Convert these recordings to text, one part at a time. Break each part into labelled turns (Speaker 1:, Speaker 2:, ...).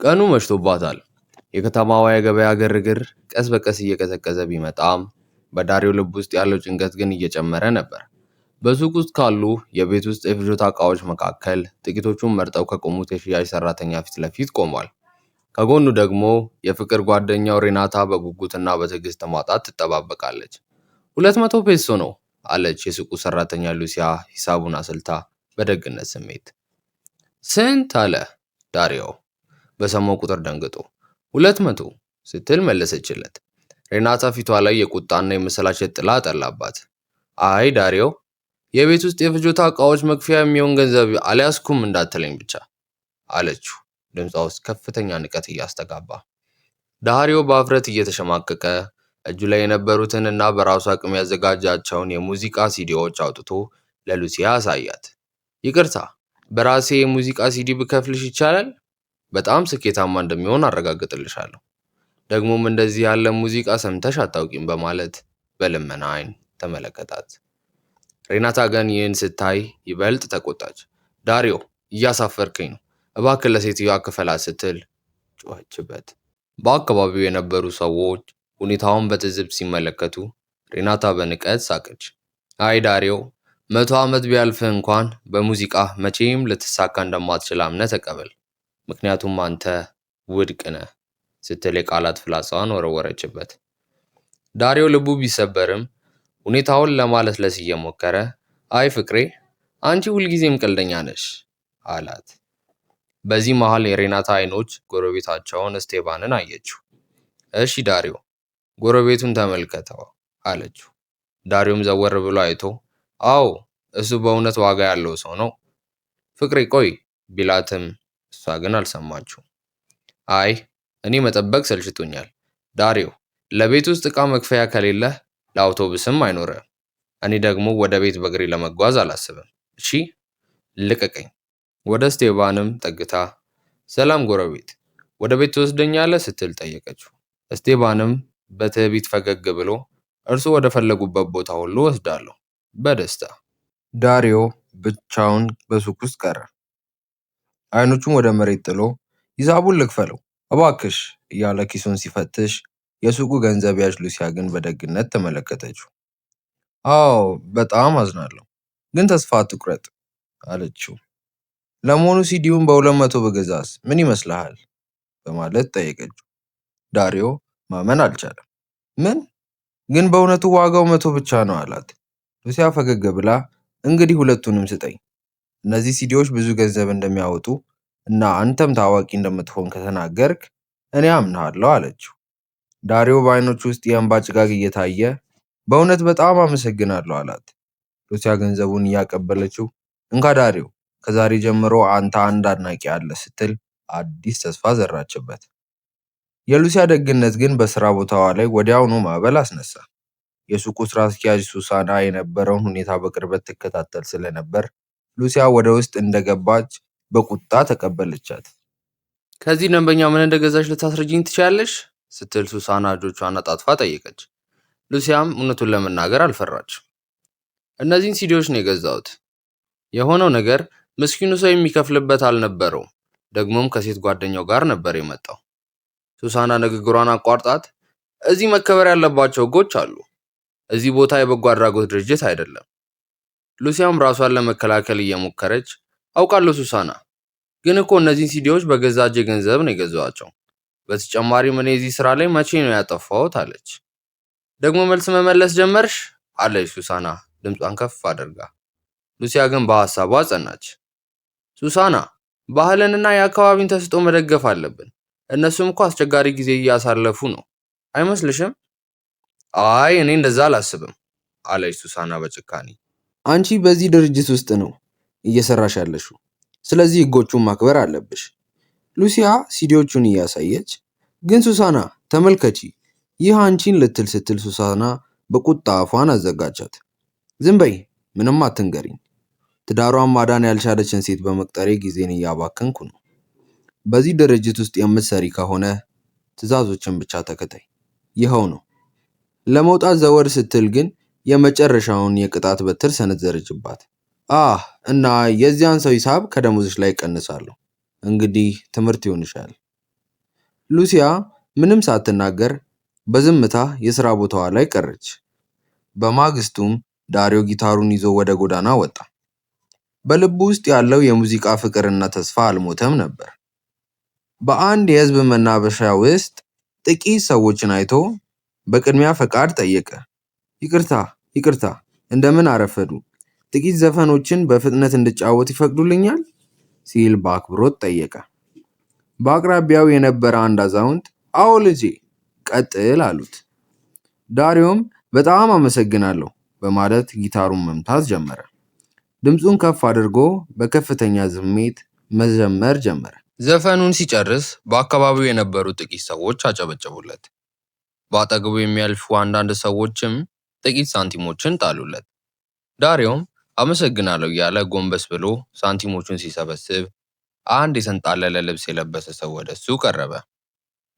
Speaker 1: ቀኑ መሽቶባታል። የከተማዋ የገበያ ግርግር ቀስ በቀስ እየቀዘቀዘ ቢመጣም በዳሪው ልብ ውስጥ ያለው ጭንቀት ግን እየጨመረ ነበር። በሱቅ ውስጥ ካሉ የቤት ውስጥ የፍጆታ ዕቃዎች መካከል ጥቂቶቹን መርጠው ከቆሙት የሽያጭ ሰራተኛ ፊት ለፊት ቆሟል። ከጎኑ ደግሞ የፍቅር ጓደኛው ሬናታ በጉጉትና በትዕግስት ማጣት ትጠባበቃለች። 200 ፔሶ ነው አለች የሱቁ ሰራተኛ ሉሲያ ሂሳቡን አስልታ በደግነት ስሜት። ስንት አለ ዳሪዮ በሰማው ቁጥር ደንግጦ። 200 ስትል መለሰችለት። ሬናታ ፊቷ ላይ የቁጣና የመሰላቸት ጥላ አጠላባት። አይ ዳሪዮ፣ የቤት ውስጥ የፍጆታ ዕቃዎች መክፈያ የሚሆን ገንዘብ አልያዝኩም እንዳትለኝ ብቻ አለችው፣ ድምጿ ውስጥ ከፍተኛ ንቀት እያስተጋባ። ዳሪዮ በአፍረት እየተሸማቀቀ እጁ ላይ የነበሩትን እና በራሱ አቅም ያዘጋጃቸውን የሙዚቃ ሲዲዎች አውጥቶ ለሉሲያ አሳያት። ይቅርታ፣ በራሴ የሙዚቃ ሲዲ ብከፍልሽ ይቻላል? በጣም ስኬታማ እንደሚሆን አረጋግጥልሻለሁ። ደግሞም እንደዚህ ያለ ሙዚቃ ሰምተሽ አታውቂም በማለት በልመና አይን ተመለከታት። ሬናታ ግን ይህን ስታይ ይበልጥ ተቆጣች። ዳሪዮ፣ እያሳፈርከኝ ነው፣ እባክህ ለሴትዮዋ ክፈላት ስትል ጮኸችበት። በአካባቢው የነበሩ ሰዎች ሁኔታውን በትዝብት ሲመለከቱ ሬናታ በንቀት ሳቀች። አይ ዳሪዮ፣ 100 ዓመት ቢያልፍህ እንኳን በሙዚቃ መቼም ልትሳካ እንደማትችል አምነህ ተቀበል፣ ምክንያቱም አንተ ውድቅ ነህ ስትል የቃላት ፍላጻዋን ወረወረችበት። ዳሪዮ ልቡ ቢሰበርም ሁኔታውን ለማለስለስ እየሞከረ አይ ፍቅሬ፣ አንቺ ሁልጊዜም ቀልደኛ ነሽ አላት። በዚህ መሃል የሬናታ አይኖች ጎረቤታቸውን እስቴባንን አየችው። እሺ ዳሪዮ፣ ጎረቤቱን ተመልከተው አለችው። ዳሪዮም ዘወር ብሎ አይቶ አዎ፣ እሱ በእውነት ዋጋ ያለው ሰው ነው ፍቅሬ ቆይ ቢላትም እሷ ግን አልሰማችው። አይ እኔ መጠበቅ ሰልችቶኛል ዳሪዮ፣ ለቤት ውስጥ ዕቃ መክፈያ ከሌለህ ለአውቶቡስም አይኖርም። እኔ ደግሞ ወደ ቤት በእግሬ ለመጓዝ አላስብም። እሺ ልቀቀኝ። ወደ እስቴባንም ጠግታ ሰላም ጎረቤት፣ ወደ ቤት ትወስደኛለህ ስትል ጠየቀችው። እስቴባንም በትዕቢት ፈገግ ብሎ እርሱ ወደ ፈለጉበት ቦታ ሁሉ ወስዳለሁ በደስታ። ዳሪዮ ብቻውን በሱቅ ውስጥ ቀረ። አይኖቹን ወደ መሬት ጥሎ ሂሳቡን ልክፈለው እባክሽ እያለ ኪሱን ሲፈትሽ የሱቁ ገንዘብ ያዥ ሉሲያ ግን በደግነት ተመለከተችው። አዎ በጣም አዝናለሁ፣ ግን ተስፋ አትቁረጥ አለችው። ለመሆኑ ሲዲውን በ200 በገዛስ ምን ይመስልሃል በማለት ጠየቀችው። ዳሪዮ ማመን አልቻለም። ምን? ግን በእውነቱ ዋጋው 100 ብቻ ነው አላት። ሉሲያ ፈገግ ብላ እንግዲህ ሁለቱንም ስጠኝ፣ እነዚህ ሲዲዎች ብዙ ገንዘብ እንደሚያወጡ እና አንተም ታዋቂ እንደምትሆን ከተናገርክ እኔ አምናለሁ አለችው። ዳሪዮ በአይኖቹ ውስጥ የእንባ ጭጋግ እየታየ በእውነት በጣም አመሰግናለሁ አላት። ሉሲያ ገንዘቡን እያቀበለችው እንካ ዳሪዮ፣ ከዛሬ ጀምሮ አንተ አንድ አድናቂ አለ ስትል አዲስ ተስፋ ዘራችበት። የሉሲያ ደግነት ግን በስራ ቦታዋ ላይ ወዲያውኑ ማዕበል አስነሳ። የሱቁ ስራ አስኪያጅ ሱሳና የነበረውን ሁኔታ በቅርበት ትከታተል ስለነበር ሉሲያ ወደ ውስጥ እንደገባች በቁጣ ተቀበለቻት። ከዚህ ደንበኛ ምን እንደገዛች ልታስረጅኝ ትችያለሽ? ስትል ሱሳና እጆቿን አጣጥፋ ጠየቀች። ሉሲያም እውነቱን ለመናገር አልፈራች። እነዚህን ሲዲዎች ነው የገዛሁት። የሆነው ነገር ምስኪኑ ሰው የሚከፍልበት አልነበረውም። ደግሞም ከሴት ጓደኛው ጋር ነበር የመጣው። ሱሳና ንግግሯን አቋርጣት እዚህ መከበር ያለባቸው ሕጎች አሉ። እዚህ ቦታ የበጎ አድራጎት ድርጅት አይደለም። ሉሲያም ራሷን ለመከላከል እየሞከረች አውቃለሁ ሱሳና፣ ግን እኮ እነዚህን ሲዲዎች በገዛ እጄ ገንዘብ ነው የገዛኋቸው። በተጨማሪም እኔ እዚህ ስራ ላይ መቼ ነው ያጠፋሁት አለች። ደግሞ መልስ መመለስ ጀመርሽ አለች ሱሳና ድምጿን ከፍ አድርጋ። ሉሲያ ግን በሐሳቧ ጸናች። ሱሳና፣ ባህልንና የአካባቢን ተስጦ መደገፍ አለብን። እነሱም እኮ አስቸጋሪ ጊዜ እያሳለፉ ነው አይመስልሽም? አይ እኔ እንደዛ አላስብም አለች ሱሳና በጭካኔ። አንቺ በዚህ ድርጅት ውስጥ ነው እየሰራሽ ያለሽው፣ ስለዚህ ህጎቹን ማክበር አለብሽ። ሉሲያ ሲዲዎቹን እያሳየች ግን ሱሳና ተመልከቺ፣ ይህ አንቺን ልትል ስትል ሱሳና በቁጣ አፏን አዘጋቻት። ዝም በይ፣ ምንም አትንገሪኝ። ትዳሯን ማዳን ያልቻለችን ሴት በመቅጠሬ ጊዜን እያባከንኩ ነው። በዚህ ድርጅት ውስጥ የምትሰሪ ከሆነ ትዕዛዞችን ብቻ ተከታይ፣ ይኸው ነው። ለመውጣት ዘወር ስትል ግን የመጨረሻውን የቅጣት በትር ሰነዘረችባት። እና የዚያን ሰው ሂሳብ ከደሞዝሽ ላይ ቀንሳለሁ። እንግዲህ ትምህርት ይሆንሻል ሉሲያ ምንም ሳትናገር በዝምታ የሥራ ቦታዋ ላይ ቀረች። በማግስቱም ዳሪዮ ጊታሩን ይዞ ወደ ጎዳና ወጣ። በልቡ ውስጥ ያለው የሙዚቃ ፍቅርና ተስፋ አልሞተም ነበር። በአንድ የሕዝብ መናፈሻ ውስጥ ጥቂት ሰዎችን አይቶ በቅድሚያ ፈቃድ ጠየቀ። ይቅርታ፣ ይቅርታ፣ እንደምን አረፈዱ? ጥቂት ዘፈኖችን በፍጥነት እንድጫወት ይፈቅዱልኛል? ሲል በአክብሮት ጠየቀ። በአቅራቢያው የነበረ አንድ አዛውንት አዎ ልጄ፣ ቀጥል አሉት። ዳሪዮም በጣም አመሰግናለሁ በማለት ጊታሩን መምታት ጀመረ። ድምፁን ከፍ አድርጎ በከፍተኛ ስሜት መዘመር ጀመረ። ዘፈኑን ሲጨርስ በአካባቢው የነበሩ ጥቂት ሰዎች አጨበጨቡለት። በአጠገቡ የሚያልፉ አንዳንድ ሰዎችም ጥቂት ሳንቲሞችን ጣሉለት። ዳሪዮም አመሰግናለሁ እያለ ጎንበስ ብሎ ሳንቲሞቹን ሲሰበስብ አንድ የተንጣለለ ልብስ የለበሰ ሰው ወደ እሱ ቀረበ።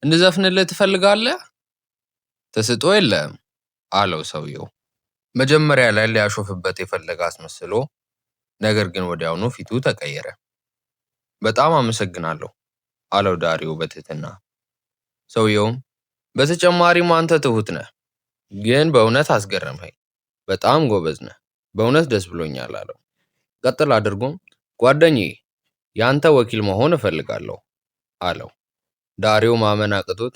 Speaker 1: እንድዘፍንልህ ትፈልጋለህ? ተስጦ የለህም አለው ሰውየው። መጀመሪያ ላይ ሊያሾፍበት የፈለገ አስመስሎ፣ ነገር ግን ወዲያውኑ ፊቱ ተቀየረ። በጣም አመሰግናለሁ አለው ዳሪዮ በትህትና። ሰውየውም በተጨማሪም አንተ ትሁት ነህ፣ ግን በእውነት አስገረምኸኝ። በጣም ጎበዝ ነህ፣ በእውነት ደስ ብሎኛል አለው። ቀጥል አድርጎም ጓደኛዬ፣ ያንተ ወኪል መሆን እፈልጋለሁ አለው። ዳሪዮ ማመን አቅቶት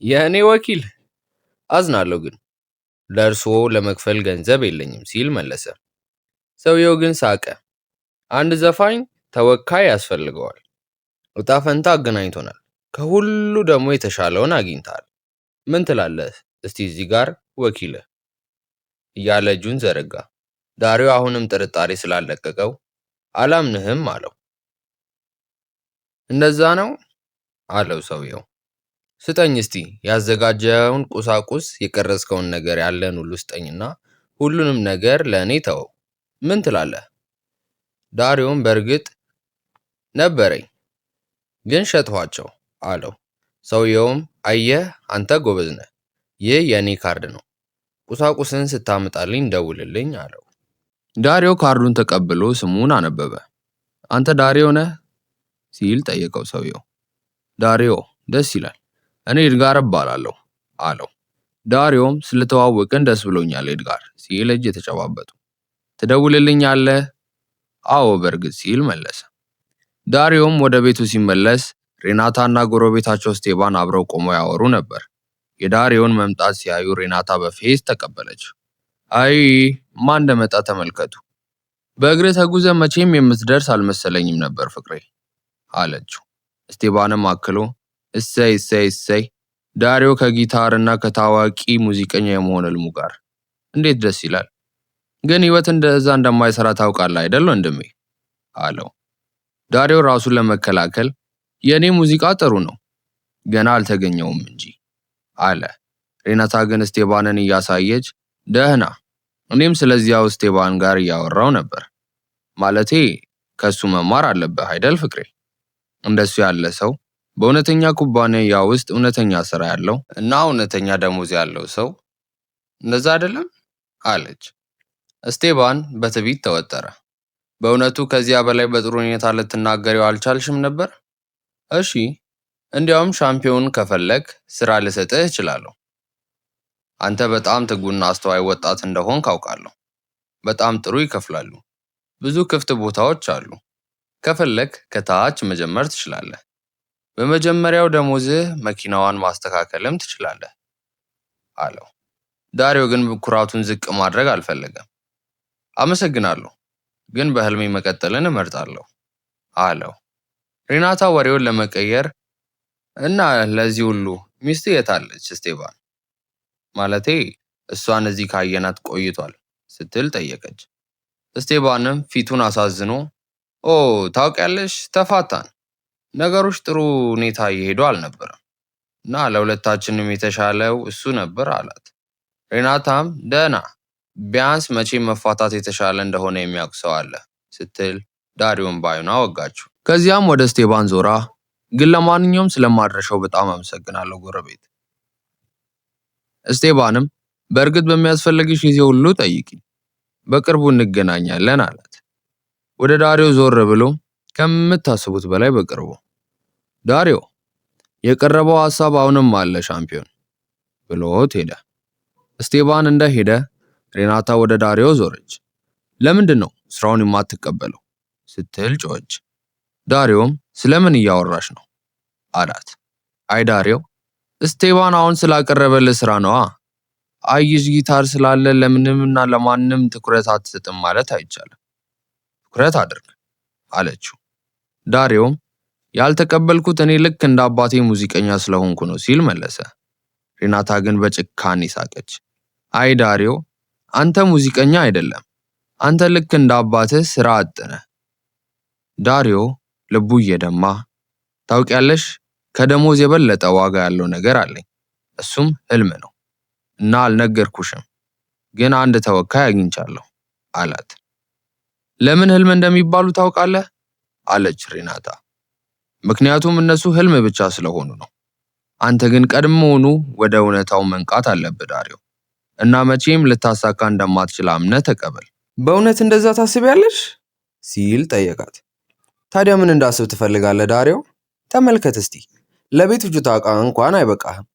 Speaker 1: የእኔ ወኪል? አዝናለሁ፣ ግን ለእርስዎ ለመክፈል ገንዘብ የለኝም ሲል መለሰ። ሰውየው ግን ሳቀ። አንድ ዘፋኝ ተወካይ ያስፈልገዋል። እጣ ፈንታ አገናኝቶናል። ከሁሉ ደግሞ የተሻለውን አግኝተሃል። ምን ትላለህ? እስቲ እዚህ ጋር ወኪልህ እያለ እጁን ዘረጋ። ዳሪዮ አሁንም ጥርጣሬ ስላለቀቀው አላምንህም አለው። እንደዛ ነው አለው ሰውየው። ስጠኝ እስቲ ያዘጋጀውን ቁሳቁስ፣ የቀረጽከውን ነገር ያለን ሁሉ ስጠኝና ሁሉንም ነገር ለእኔ ተወው። ምን ትላለህ? ዳሪዮም በእርግጥ ነበረኝ፣ ግን ሸጥኋቸው አለው። ሰውየውም አየህ አንተ ጎበዝ ነህ፣ ይህ የእኔ ካርድ ነው። ቁሳቁስን ስታመጣልኝ ደውልልኝ አለው። ዳሪዮ ካርዱን ተቀብሎ ስሙን አነበበ። አንተ ዳሪዮ ነህ ሲል ጠየቀው ሰውየው። ዳሪዮ ደስ ይላል፣ እኔ ኤድጋር እባላለሁ አለው። ዳሪዮም ስለተዋወቅን ደስ ብሎኛል ኤድጋር ሲል እጅ የተጨባበጡ። ትደውልልኛለህ? አዎ በእርግጥ ሲል መለሰ። ዳሪዮም ወደ ቤቱ ሲመለስ ሬናታና ጎረቤታቸው ስቴባን አብረው ቆመው ያወሩ ነበር። የዳሪዮን መምጣት ሲያዩ ሬናታ በፌዝ ተቀበለች። አይ ማን እንደመጣ ተመልከቱ። በእግር ተጉዘ መቼም የምትደርስ አልመሰለኝም ነበር ፍቅሬ አለችው። ስቴባንም አክሎ እሰይ እሰይ እሰይ፣ ዳሪዮ ከጊታር እና ከታዋቂ ሙዚቀኛ የመሆን ህልሙ ጋር እንዴት ደስ ይላል። ግን ህይወት እንደዛ እንደማይሰራ ታውቃለህ አይደል ወንድሜ አለው። ዳሪዮ ራሱን ለመከላከል የእኔ ሙዚቃ ጥሩ ነው፣ ገና አልተገኘውም እንጂ አለ። ሬናታ ግን ስቴባንን እያሳየች ደህና፣ እኔም ስለዚያው ስቴባን ጋር እያወራው ነበር። ማለቴ ከሱ መማር አለብህ አይደል ፍቅሬ? እንደሱ ያለ ሰው በእውነተኛ ኩባንያ ውስጥ እውነተኛ ስራ ያለው እና እውነተኛ ደሞዝ ያለው ሰው እንደዛ አይደለም አለች። ስቴባን በትዕቢት ተወጠረ። በእውነቱ ከዚያ በላይ በጥሩ ሁኔታ ልትናገሪው አልቻልሽም ነበር? እሺ፣ እንዲያውም ሻምፒዮን ከፈለግ ስራ ልሰጥህ እችላለሁ። አንተ በጣም ትጉና አስተዋይ ወጣት እንደሆን ካውቃለሁ። በጣም ጥሩ ይከፍላሉ። ብዙ ክፍት ቦታዎች አሉ። ከፈለግ ከታች መጀመር ትችላለህ። በመጀመሪያው ደሞዝህ መኪናዋን ማስተካከልም ትችላለህ አለው። ዳሪዮ ግን ኩራቱን ዝቅ ማድረግ አልፈለገም። አመሰግናለሁ፣ ግን በህልሜ መቀጠልን እመርጣለሁ አለው። ሬናታ ወሬውን ለመቀየር እና ለዚህ ሁሉ ሚስት የት አለች ስቴባን? ማለቴ እሷን እዚህ ካየናት ቆይቷል ስትል ጠየቀች። ስቴባንም ፊቱን አሳዝኖ ኦ ታውቂያለሽ፣ ተፋታን። ነገሮች ጥሩ ሁኔታ እየሄዱ አልነበረም እና ለሁለታችንም የተሻለው እሱ ነበር አላት። ሬናታም ደህና፣ ቢያንስ መቼም መፋታት የተሻለ እንደሆነ የሚያውቅ ሰው አለ ስትል ዳሪዮን ባዩና ወጋችው። ከዚያም ወደ ስቴባን ዞራ ግን ለማንኛውም ስለማድረሻው በጣም አመሰግናለሁ ጎረቤት። ስቴባንም በእርግጥ በሚያስፈልግሽ ጊዜ ሁሉ ጠይቂኝ፣ በቅርቡ እንገናኛለን አላት። ወደ ዳሪዮ ዞር ብሎ ከምታስቡት በላይ በቅርቡ። ዳሪዮ የቀረበው ሐሳብ አሁንም አለ ሻምፒዮን ብሎት ሄደ። እስቴባን እንደሄደ ሬናታ ወደ ዳሪዮ ዞረች። ለምንድን ነው ስራውን የማትቀበለው ስትል ጮኸች። ዳሪዮም ስለምን እያወራሽ ነው አላት። አይ ዳሪዮ፣ እስቴባን አሁን ስላቀረበልህ ስራ ነዋ። አይሽ ጊታር ስላለ ለምንምና ለማንም ትኩረት አትሰጥም ማለት አይቻልም። ትኩረት አድርግ አለችው። ዳሪዮም ያልተቀበልኩት እኔ ልክ እንደ አባቴ ሙዚቀኛ ስለሆንኩ ነው ሲል መለሰ። ሬናታ ግን በጭካኔ ሳቀች። አይ ዳሪዮ፣ አንተ ሙዚቀኛ አይደለም፣ አንተ ልክ እንደ አባትህ ስራ አጥ ነህ። ዳሪዮ ልቡ እየደማ ታውቂያለሽ፣ ከደሞዝ የበለጠ ዋጋ ያለው ነገር አለኝ፣ እሱም ህልም ነው እና አልነገርኩሽም፣ ግን አንድ ተወካይ አግኝቻለሁ አላት። ለምን ህልም እንደሚባሉ ታውቃለህ አለች ሬናታ። ምክንያቱም እነሱ ህልም ብቻ ስለሆኑ ነው። አንተ ግን ቀድሞውኑ ወደ እውነታው መንቃት አለብህ ዳሪዮ፣ እና መቼም ልታሳካ እንደማትችል አምነህ ተቀበል።
Speaker 2: በእውነት እንደዛ ታስቢያለሽ ሲል ጠየቃት። ታዲያ ምን እንዳስብ ትፈልጋለህ ዳሪዮ? ተመልከት እስቲ፣ ለቤት ፍጆታ ዕቃ እንኳን አይበቃህም።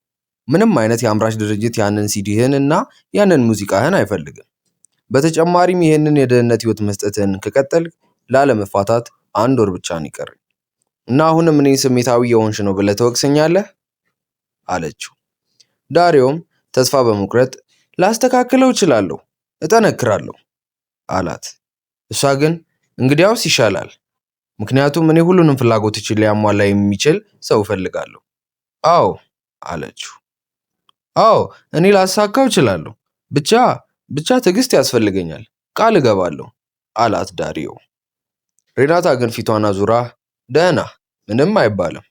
Speaker 2: ምንም አይነት የአምራች ድርጅት ያንን ሲዲህን እና ያንን ሙዚቃህን አይፈልግም። በተጨማሪም ይህንን የደህንነት ህይወት መስጠትን ከቀጠል ላለመፋታት 1 ወር ብቻ ነው ይቀር እና አሁንም እኔን ስሜታዊ የሆንሽ ነው ብለህ ትወቅሰኛለህ አለችው። ዳሪዮም ተስፋ በመቁረጥ ላስተካክለው እችላለሁ፣ እጠነክራለሁ አላት። እሷ ግን እንግዲያውስ ይሻላል፣ ምክንያቱም እኔ ሁሉንም ፍላጎቶችን ሊያሟላ የሚችል ሰው እፈልጋለሁ። አዎ አለችው። አዎ እኔ ላሳካው እችላለሁ፣ ብቻ ትዕግስት ያስፈልገኛል፣ ቃል እገባለሁ አላት ዳሪዮ። ሬናታ ግን ፊቷን አዙራ ደህና ምንም አይባልም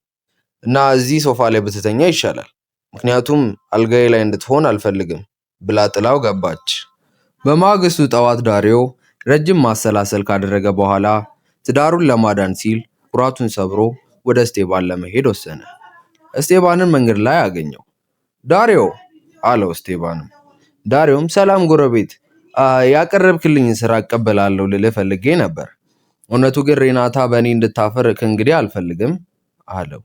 Speaker 2: እና እዚህ ሶፋ ላይ ብትተኛ ይሻላል፣ ምክንያቱም አልጋዬ ላይ እንድትሆን አልፈልግም ብላ ጥላው ገባች። በማግስቱ ጠዋት ዳሪዮ ረጅም ማሰላሰል ካደረገ በኋላ ትዳሩን ለማዳን ሲል ኩራቱን ሰብሮ ወደ እስቴባን ለመሄድ ወሰነ። እስቴባንን መንገድ ላይ አገኘው። ዳሪዮ አለው እስቴባንም። ዳሪዮም ሰላም ጎረቤት፣ ያቀረብክልኝ ስራ እቀበላለሁ ልልህ ፈልጌ ነበር። እውነቱ ግን ሬናታ በእኔ እንድታፈር ከእንግዲህ አልፈልግም አለው።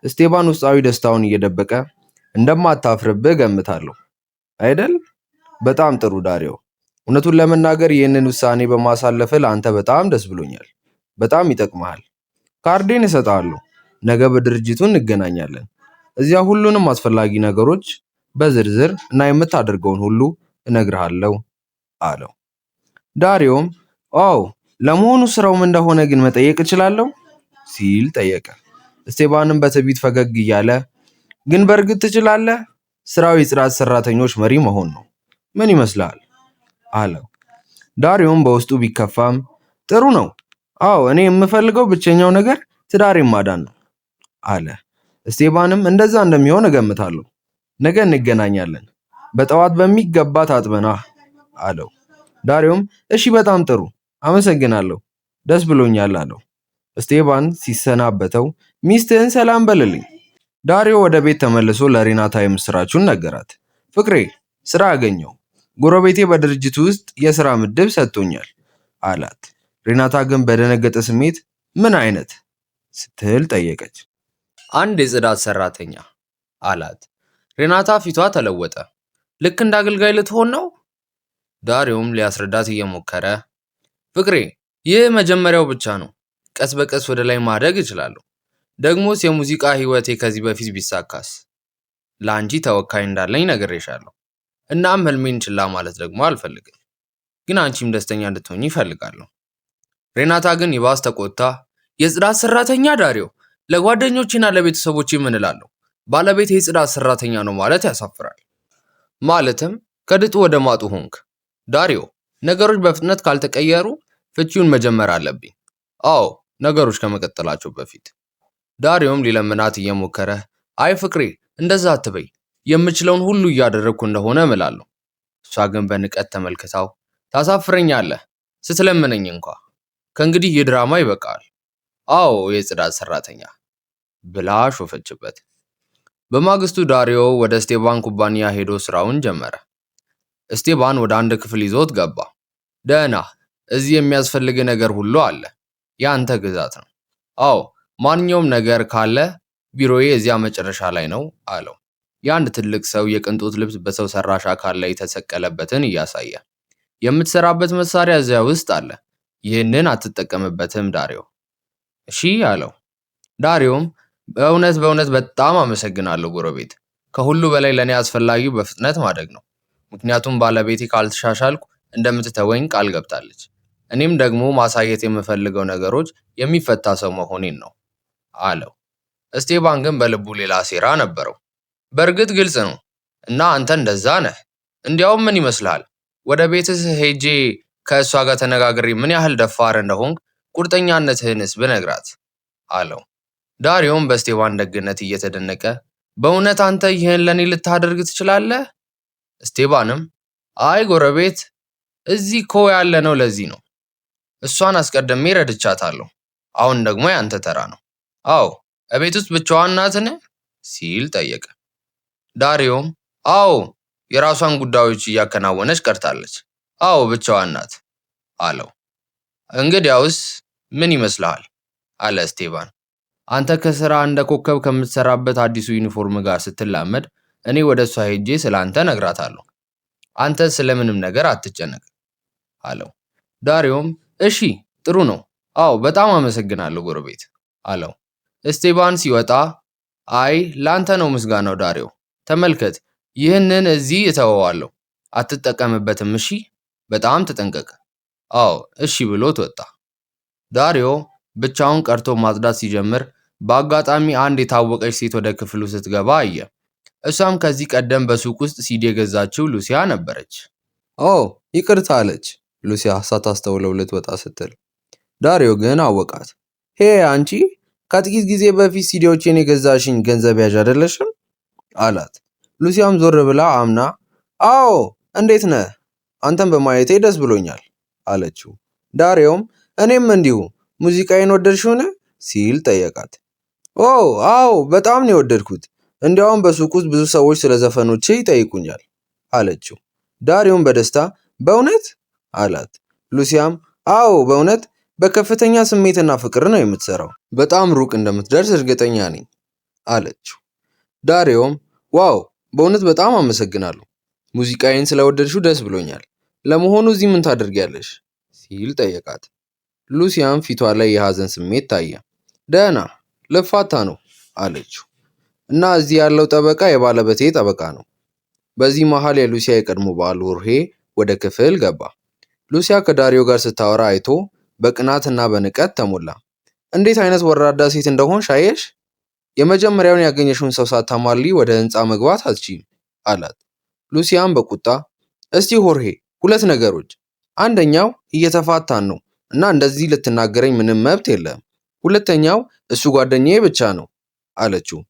Speaker 2: እስቴባን ውስጣዊ ደስታውን እየደበቀ እንደማታፍርብህ ገምታለሁ አይደል? በጣም ጥሩ ዳሪዮ፣ እውነቱን ለመናገር ይህንን ውሳኔ በማሳለፍ ለአንተ በጣም ደስ ብሎኛል። በጣም ይጠቅመሃል። ካርዴን እሰጥሃለሁ። ነገ በድርጅቱ እንገናኛለን። እዚያ ሁሉንም አስፈላጊ ነገሮች በዝርዝር እና የምታደርገውን ሁሉ እነግርሃለሁ አለው። ዳሪዮም ለመሆኑ ስራው ምን እንደሆነ ግን መጠየቅ እችላለሁ ሲል ጠየቀ። እስቴባንም በትዕቢት ፈገግ እያለ ግን በእርግጥ ትችላለህ፣ ስራው የጽዳት ሰራተኞች መሪ መሆን ነው። ምን ይመስላል አለው። ዳሪዮም በውስጡ ቢከፋም ጥሩ ነው፣ እኔ የምፈልገው ብቸኛው ነገር ትዳሬን ማዳን ነው አለ። እስቴባንም እንደዛ እንደሚሆን እገምታለሁ። ነገ እንገናኛለን፣ በጠዋት በሚገባ ታጥበና አለው። ዳሪዮም እሺ በጣም ጥሩ አመሰግናለሁ፣ ደስ ብሎኛል አለው። እስቴባን ሲሰናበተው ሚስትህን ሰላም በልልኝ። ዳሪዮ ወደ ቤት ተመልሶ ለሬናታ የምስራቹን ነገራት። ፍቅሬ ስራ አገኘው፣ ጎረቤቴ በድርጅቱ ውስጥ የስራ ምድብ ሰጥቶኛል አላት። ሬናታ ግን በደነገጠ ስሜት ምን አይነት ስትል ጠየቀች።
Speaker 1: አንድ የጽዳት ሰራተኛ አላት። ሬናታ ፊቷ ተለወጠ። ልክ እንደ አገልጋይ ልትሆን ነው? ዳሪዮም ሊያስረዳት እየሞከረ ፍቅሬ፣ ይህ መጀመሪያው ብቻ ነው። ቀስ በቀስ ወደ ላይ ማደግ እችላለሁ። ደግሞስ የሙዚቃ ህይወቴ ከዚህ በፊት ቢሳካስ? ለአንቺ ተወካይ እንዳለኝ ነግሬሻለሁ። እናም ህልሜን ችላ ማለት ደግሞ አልፈልግም። ግን አንቺም ደስተኛ እንድትሆኚ እፈልጋለሁ። ሬናታ ግን ይባስ ተቆጣ። የጽዳት ሰራተኛ ዳሪዮ፣ ለጓደኞቼና ለቤተሰቦቼ ምን እላለሁ? ባለቤቴ የጽዳት ሰራተኛ ነው ማለት ያሳፍራል። ማለትም ከድጡ ወደ ማጡ ሆንክ። ዳሪዮ፣ ነገሮች በፍጥነት ካልተቀየሩ ፍቺውን መጀመር አለብኝ። ነገሮች ከመቀጠላቸው በፊት። ዳሪዮም ሊለምናት እየሞከረ አይ ፍቅሬ፣ እንደዛ አትበይ፣ የምችለውን ሁሉ እያደረግኩ እንደሆነ እምላለሁ። እሷ ግን በንቀት ተመልክታው ታሳፍረኛለህ ስትለምነኝ እንኳ። ከእንግዲህ ይህ ድራማ ይበቃል። የጽዳት ሰራተኛ ብላ ሾፈችበት። በማግስቱ ዳሪዮ ወደ እስቴባን ኩባንያ ሄዶ ስራውን ጀመረ። እስቴባን ወደ አንድ ክፍል ይዞት ገባ። ደህና፣ እዚህ የሚያስፈልግ ነገር ሁሉ አለ። ያንተ ግዛት ነው። ማንኛውም ነገር ካለ ቢሮዬ እዚያ መጨረሻ ላይ ነው አለው። የአንድ ትልቅ ሰው የቅንጦት ልብስ በሰው ሰራሽ አካል ላይ የተሰቀለበትን እያሳየ። የምትሰራበት መሳሪያ እዚያ ውስጥ አለ። ይህንን አትጠቀምበትም ዳሪዮ። እሺ አለው። ዳሪዮም በእውነት በጣም አመሰግናለሁ ጎረቤት። ከሁሉ በላይ ለእኔ አስፈላጊው በፍጥነት ማደግ ነው። ምክንያቱም ባለቤቴ ካልተሻሻልኩ እንደምትተወኝ ቃል ገብታለች። እኔም ደግሞ ማሳየት የምፈልገው ነገሮች የሚፈታ ሰው መሆኔን ነው አለው። እስቴባን ግን በልቡ ሌላ ሴራ ነበረው። በእርግጥ ግልጽ ነው እና አንተ እንደዛ ነህ። እንዲያውም ምን ይመስልሃል? ወደ ቤትህ ሄጄ ከእሷ ጋር ተነጋግሬ ምን ያህል ደፋር እንደሆንክ ቁርጠኛነትህንስ ብነግራት አለው። ዳሪዮም በስቴባን ደግነት እየተደነቀ በእውነት አንተ ይህን ለኔ ልታደርግ ትችላለህ? ስቴባንም አይ ጎረቤት፣ እዚህ እኮ ያለነው ለዚህ ነው። እሷን አስቀድሜ ረድቻታለሁ። አሁን ደግሞ ያንተ ተራ ነው። አዎ እቤት ውስጥ ብቻዋን ናትን? ሲል ጠየቀ። ዳሪዮም አዎ የራሷን ጉዳዮች እያከናወነች ቀርታለች። አዎ ብቻዋን ናት አለው። እንግዲያውስ ምን ይመስልሃል? አለ ስቴባን። አንተ ከስራ እንደ ኮከብ ከምትሰራበት አዲሱ ዩኒፎርም ጋር ስትላመድ እኔ ወደ እሷ ሄጄ ስላንተ ነግራታለሁ። አንተ ስለምንም ነገር አትጨነቅ አለው። ዳሪዮም እሺ ጥሩ ነው፣ አዎ በጣም አመሰግናለሁ ጎረቤት አለው። ስቴባን ሲወጣ አይ ላንተ ነው ምስጋናው ዳሪዮ፣ ተመልከት ይህንን እዚህ እተወዋለሁ፣ አትጠቀምበትም እሺ፣ በጣም ተጠንቀቅ። አዎ እሺ ብሎት ወጣ። ዳሪዮ ብቻውን ቀርቶ ማጽዳት ሲጀምር በአጋጣሚ አንድ የታወቀች ሴት ወደ ክፍሉ ስትገባ አየ። እሷም ከዚህ ቀደም በሱቅ ውስጥ ሲዲ የገዛችው ሉሲያ ነበረች።
Speaker 2: ኦ ይቅርታ አለች ሉሲያ ሳታስተውለው ልትወጣ ስትል። ዳሪዮ ግን አወቃት። ሄ አንቺ ከጥቂት ጊዜ በፊት ሲዲዎችን የገዛሽኝ ገንዘብ ያዥ አይደለሽም አላት። ሉሲያም ዞር ብላ አምና አዎ እንዴት ነህ? አንተን በማየቴ ደስ ብሎኛል አለችው። ዳሪዮም እኔም እንዲሁ ሙዚቃዬን ወደድሽውን? ሲል ጠየቃት። ኦ አዎ በጣም ነው የወደድኩት። እንዲያውም በሱቅ ውስጥ ብዙ ሰዎች ስለ ዘፈኖቼ ይጠይቁኛል አለችው። ዳሪዮም በደስታ በእውነት አላት። ሉሲያም አዎ በእውነት በከፍተኛ ስሜትና ፍቅር ነው የምትሰራው። በጣም ሩቅ እንደምትደርስ እርግጠኛ ነኝ አለችው። ዳሪዮም ዋው በእውነት በጣም አመሰግናለሁ። ሙዚቃዬን ስለወደድሽው ደስ ብሎኛል። ለመሆኑ እዚህ ምን ታደርጊያለሽ? ሲል ጠየቃት። ሉሲያም ፊቷ ላይ የሐዘን ስሜት ታየ። ደህና ልፋታ ነው አለችው። እና እዚህ ያለው ጠበቃ የባለቤቴ ጠበቃ ነው። በዚህ መሃል የሉሲያ የቀድሞ ባል ሆርሄ ወደ ክፍል ገባ። ሉሲያ ከዳሪዮ ጋር ስታወራ አይቶ በቅናትና በንቀት ተሞላ። እንዴት አይነት ወራዳ ሴት እንደሆንሽ አየሽ? የመጀመሪያውን ያገኘሽውን ሰው ሳታማሊ ወደ ህንፃ መግባት አትችይም አላት። ሉሲያም በቁጣ እስቲ ሆርሄ ሁለት ነገሮች፣ አንደኛው እየተፋታን ነው እና እንደዚህ ልትናገረኝ ምንም መብት የለም። ሁለተኛው እሱ ጓደኛዬ ብቻ ነው አለችው።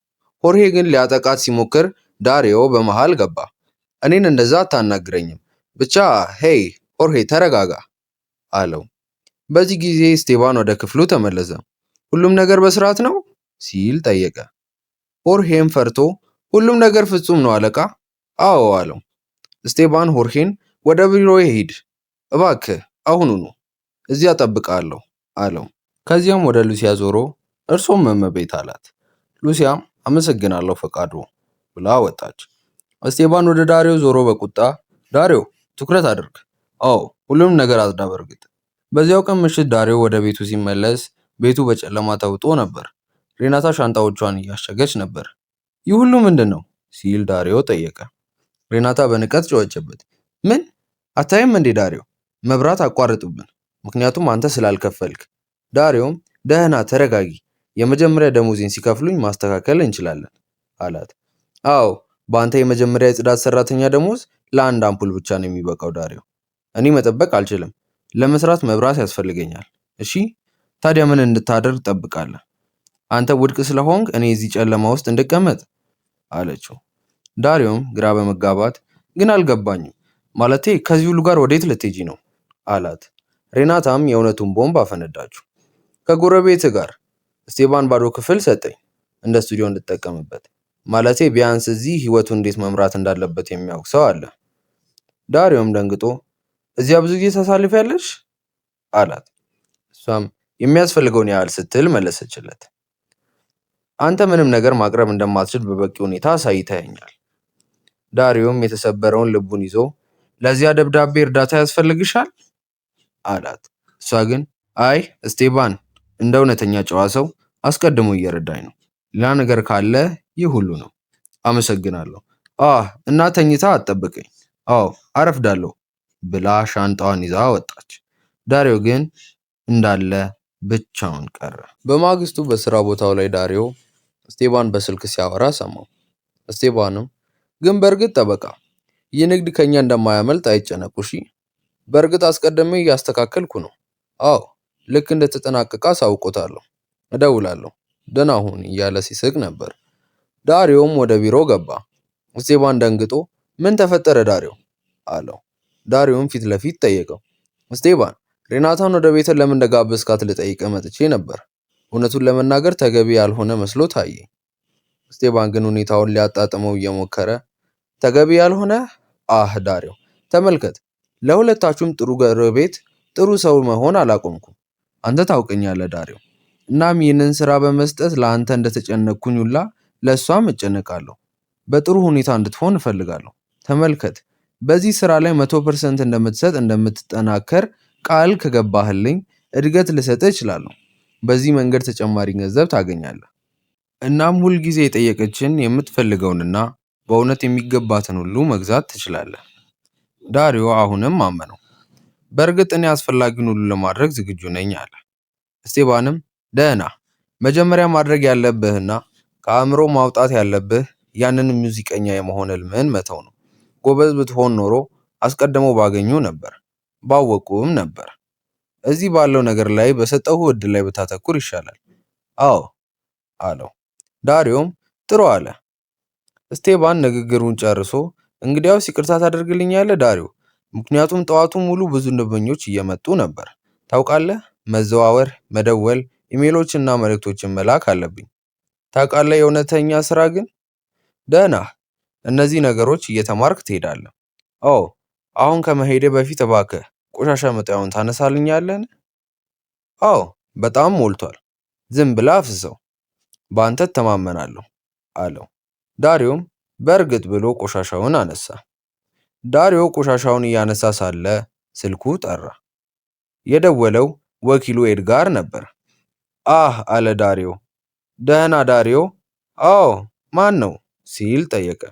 Speaker 2: ሆርሄ ግን ሊያጠቃት ሲሞክር ዳሪዮ በመሃል ገባ። እኔን እንደዛ አታናግረኝም፣ ብቻ ሄይ ሆርሄ ተረጋጋ አለው። በዚህ ጊዜ ስቴባን ወደ ክፍሉ ተመለሰ። ሁሉም ነገር በስርዓት ነው ሲል ጠየቀ። ሆርሄም ፈርቶ ሁሉም ነገር ፍጹም ነው አለቃ አዎ አለው። ስቴባን ሆርሄን ወደ ቢሮዬ ሂድ እባክህ አሁኑኑ፣ እዚያ እጠብቅሃለሁ አለው። ከዚያም ወደ ሉሲያ ዞሮ እርሶም እመቤት አላት። ሉሲያም አመሰግናለሁ ፈቃዱ ብላ ወጣች። ስቴባን ወደ ዳሪዮ ዞሮ በቁጣ ዳሪዮ ትኩረት አድርግ፣ አዎ ሁሉም ነገር አጽዳ። በርግጥ በዚያው ቀን ምሽት ዳሪዮ ወደ ቤቱ ሲመለስ ቤቱ በጨለማ ተውጦ ነበር። ሬናታ ሻንጣዎቿን እያሸገች ነበር። ይህ ሁሉ ምንድን ነው ሲል ዳሪዮ ጠየቀ። ሬናታ በንቀት ጮኸችበት። ምን አታይም እንዴ ዳሪዮ? መብራት አቋርጡብን ምክንያቱም አንተ ስላልከፈልክ። ዳሪዮም ደህና ተረጋጊ፣ የመጀመሪያ ደሞዜን ሲከፍሉኝ ማስተካከል እንችላለን አላት። አዎ በአንተ የመጀመሪያ የጽዳት ሰራተኛ ደሞዝ ለአንድ አምፑል ብቻ ነው የሚበቃው ዳሪዮ። እኔ መጠበቅ አልችልም፣ ለመስራት መብራት ያስፈልገኛል። እሺ ታዲያ ምን እንድታደርግ ትጠብቃለህ? አንተ ውድቅ ስለሆንክ እኔ እዚህ ጨለማ ውስጥ እንድቀመጥ አለችው። ዳሪዮም ግራ በመጋባት ግን አልገባኝም፣ ማለቴ ከዚህ ሁሉ ጋር ወዴት ልትሄጂ ነው አላት። ሬናታም የእውነቱን ቦምብ አፈነዳችው። ከጎረቤት ጋር ስቴባን ባዶ ክፍል ሰጠኝ እንደ ስቱዲዮ እንድጠቀምበት፣ ማለቴ ቢያንስ እዚህ ህይወቱን እንዴት መምራት እንዳለበት የሚያውቅ ሰው አለ። ዳሪዮም ደንግጦ እዚያ ብዙ ጊዜ ታሳልፊያለሽ አላት። እሷም የሚያስፈልገውን ያህል ስትል መለሰችለት። አንተ ምንም ነገር ማቅረብ እንደማትችል በበቂ ሁኔታ አሳይተኸኛል። ዳሪዮም የተሰበረውን ልቡን ይዞ ለዚያ ደብዳቤ እርዳታ ያስፈልግሻል አላት። እሷ ግን አይ እስቴባን እንደ እውነተኛ ጨዋ ሰው አስቀድሞ እየረዳኝ ነው። ሌላ ነገር ካለ ይህ ሁሉ ነው። አመሰግናለሁ። እና ተኝታ አትጠብቀኝ። አዎ አረፍዳለሁ ብላ ሻንጣዋን ይዛ ወጣች። ዳሪዮ ግን እንዳለ ብቻውን ቀረ። በማግስቱ በስራ ቦታው ላይ ዳሪዮ እስቴባን በስልክ ሲያወራ ሰማው። እስቴባንም ግን በእርግጥ ጠበቃ፣ ይህ ንግድ ከኛ እንደማያመልጥ አይጨነቁ እሺ። በእርግጥ አስቀድሜ እያስተካከልኩ ነው። አዎ ልክ እንደተጠናቀቀ አሳውቆታለሁ። እደውላለሁ። ደህና ሁን እያለ ሲስቅ ነበር። ዳሪዮም ወደ ቢሮ ገባ። እስቴባን ደንግጦ ምን ተፈጠረ ዳሪዮ አለው። ዳሪዮም ፊት ለፊት ጠየቀው። እስቴባን ሬናታን ወደ ቤት ለምን እንደጋበዝካት ልጠይቅህ መጥቼ ነበር። እውነቱን ለመናገር ተገቢ ያልሆነ መስሎ ታየኝ። እስቴባን ግን ሁኔታውን ሊያጣጥመው እየሞከረ ተገቢ ያልሆነ ዳሪዮ ተመልከት፣ ለሁለታችሁም ጥሩ ጎረቤት፣ ጥሩ ሰው መሆን አላቆምኩም። አንተ ታውቀኛለህ ዳሪዮ። እናም ይህንን ስራ በመስጠት ለአንተ እንደተጨነቅኩኝ ሁላ ለእሷም እጨነቃለሁ። በጥሩ ሁኔታ እንድትሆን እፈልጋለሁ። ተመልከት፣ በዚህ ስራ ላይ 100% እንደምትሰጥ እንደምትጠናከር ቃል ከገባህልኝ እድገት ልሰጥህ እችላለሁ። በዚህ መንገድ ተጨማሪ ገንዘብ ታገኛለህ። እናም ሁልጊዜ የጠየቀችን የምትፈልገውንና በእውነት የሚገባትን ሁሉ መግዛት ትችላለህ። ዳሪዮ አሁንም አመነው። በእርግጥ እኔ አስፈላጊውን ሁሉ ለማድረግ ዝግጁ ነኝ አለ። እስቴባንም ደህና፣ መጀመሪያ ማድረግ ያለብህና ከአእምሮ ማውጣት ያለብህ ያንን ሙዚቀኛ የመሆን ህልምህን መተው ነው። ጎበዝ ብትሆን ኖሮ አስቀድመው ባገኙ ነበር፣ ባወቁም ነበር። እዚህ ባለው ነገር ላይ በሰጠሁ እድል ላይ ብታተኩር ይሻላል። አዎ አለው። ዳሪዮም ጥሩ አለ። እስቴባን ንግግሩን ጨርሶ እንግዲያውስ ይቅርታ ታደርግልኛለህ ዳሪዮ፣ ምክንያቱም ጠዋቱን ሙሉ ብዙ ደንበኞች እየመጡ ነበር። ታውቃለህ፣ መዘዋወር፣ መደወል፣ ኢሜሎችና መልእክቶችን መላክ አለብኝ። ታውቃለህ፣ የእውነተኛ ስራ ግን ደህና፣ እነዚህ ነገሮች እየተማርክ ትሄዳለህ። አዎ አሁን ከመሄዴ በፊት እባክህ ቆሻሻ መጣያውን ታነሳልኛለህ? አዎ በጣም ሞልቷል። ዝም ብለህ አፍስሰው። በአንተ እተማመናለሁ አለው። ዳሪዮም በእርግጥ ብሎ ቆሻሻውን አነሳ። ዳሪዮ ቆሻሻውን እያነሳ ሳለ ስልኩ ጠራ። የደወለው ወኪሉ ኤድጋር ነበር። አለ ዳሪዮ። ደህና ዳሪዮ? አዎ ማን ነው ሲል ጠየቀ።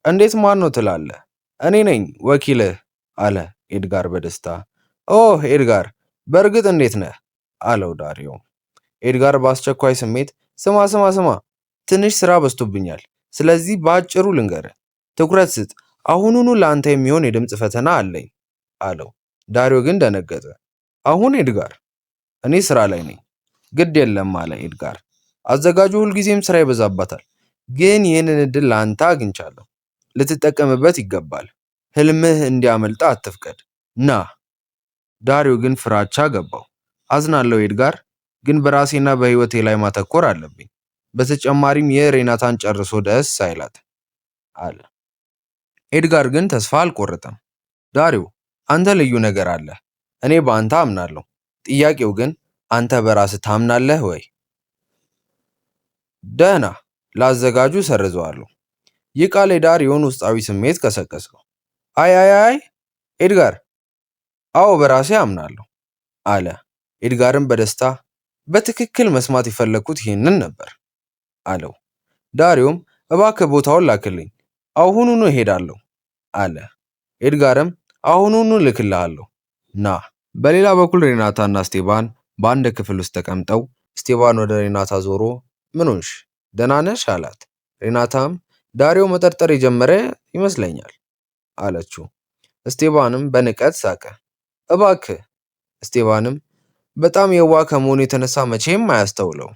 Speaker 2: እንዴት ማን ነው ትላለህ? እኔ ነኝ ወኪልህ አለ ኤድጋር በደስታ። ኤድጋር፣ በእርግጥ እንዴት ነህ አለው ዳሪዮ። ኤድጋር በአስቸኳይ ስሜት ስማ፣ ትንሽ ስራ በዝቶብኛል። ስለዚህ በአጭሩ ልንገርህ፣ ትኩረት ስጥ። አሁኑኑ ለአንተ የሚሆን የድምፅ ፈተና አለኝ አለው። ዳሪዮ ግን ደነገጠ። አሁን ኤድጋር? እኔ ስራ ላይ ነኝ። ግድ የለም አለ ኤድጋር። አዘጋጁ ሁልጊዜም ስራ ይበዛባታል፣ ግን ይህንን እድል ለአንተ አግኝቻለሁ። ልትጠቀምበት ይገባል። ህልምህ እንዲያመልጣ አትፍቀድ። ና። ዳሪዮ ግን ፍራቻ ገባው። አዝናለሁ ኤድጋር፣ ግን በራሴና በህይወቴ ላይ ማተኮር አለብኝ። በተጨማሪም የሬናታን ጨርሶ ደስ አይላት አለ። ኤድጋር ግን ተስፋ አልቆረጠም። ዳሪዮ፣ አንተ ልዩ ነገር አለ። እኔ በአንተ አምናለሁ። ጥያቄው ግን አንተ በራስህ ታምናለህ ወይ? ደህና፣ ላዘጋጁ ሰርዘዋለሁ። ይህ ቃል የዳሪዮን ውስጣዊ ስሜት ቀሰቀሰው። አይ ኤድጋር፣ አዎ በራሴ አምናለሁ አለ። ኤድጋርም በደስታ በትክክል መስማት የፈለግኩት ይህንን ነበር አለው። ዳሪዮም እባክህ ቦታውን ላክልኝ፣ አሁኑኑ እሄዳለሁ አለ። ኤድጋርም አሁኑኑ ልክልሃለሁ፣ ና። በሌላ በኩል ሬናታና ስቴባን በአንድ ክፍል ውስጥ ተቀምጠው ስቴባን ወደ ሬናታ ዞሮ ምን ሆንሽ? ደህና ነሽ አላት። ሬናታም ዳሪዮ መጠርጠር የጀመረ ይመስለኛል አለችው። ስቴባንም በንቀት ሳቀ። እባክህ። ስቴባንም በጣም የዋህ ከመሆኑ የተነሳ መቼም አያስተውለው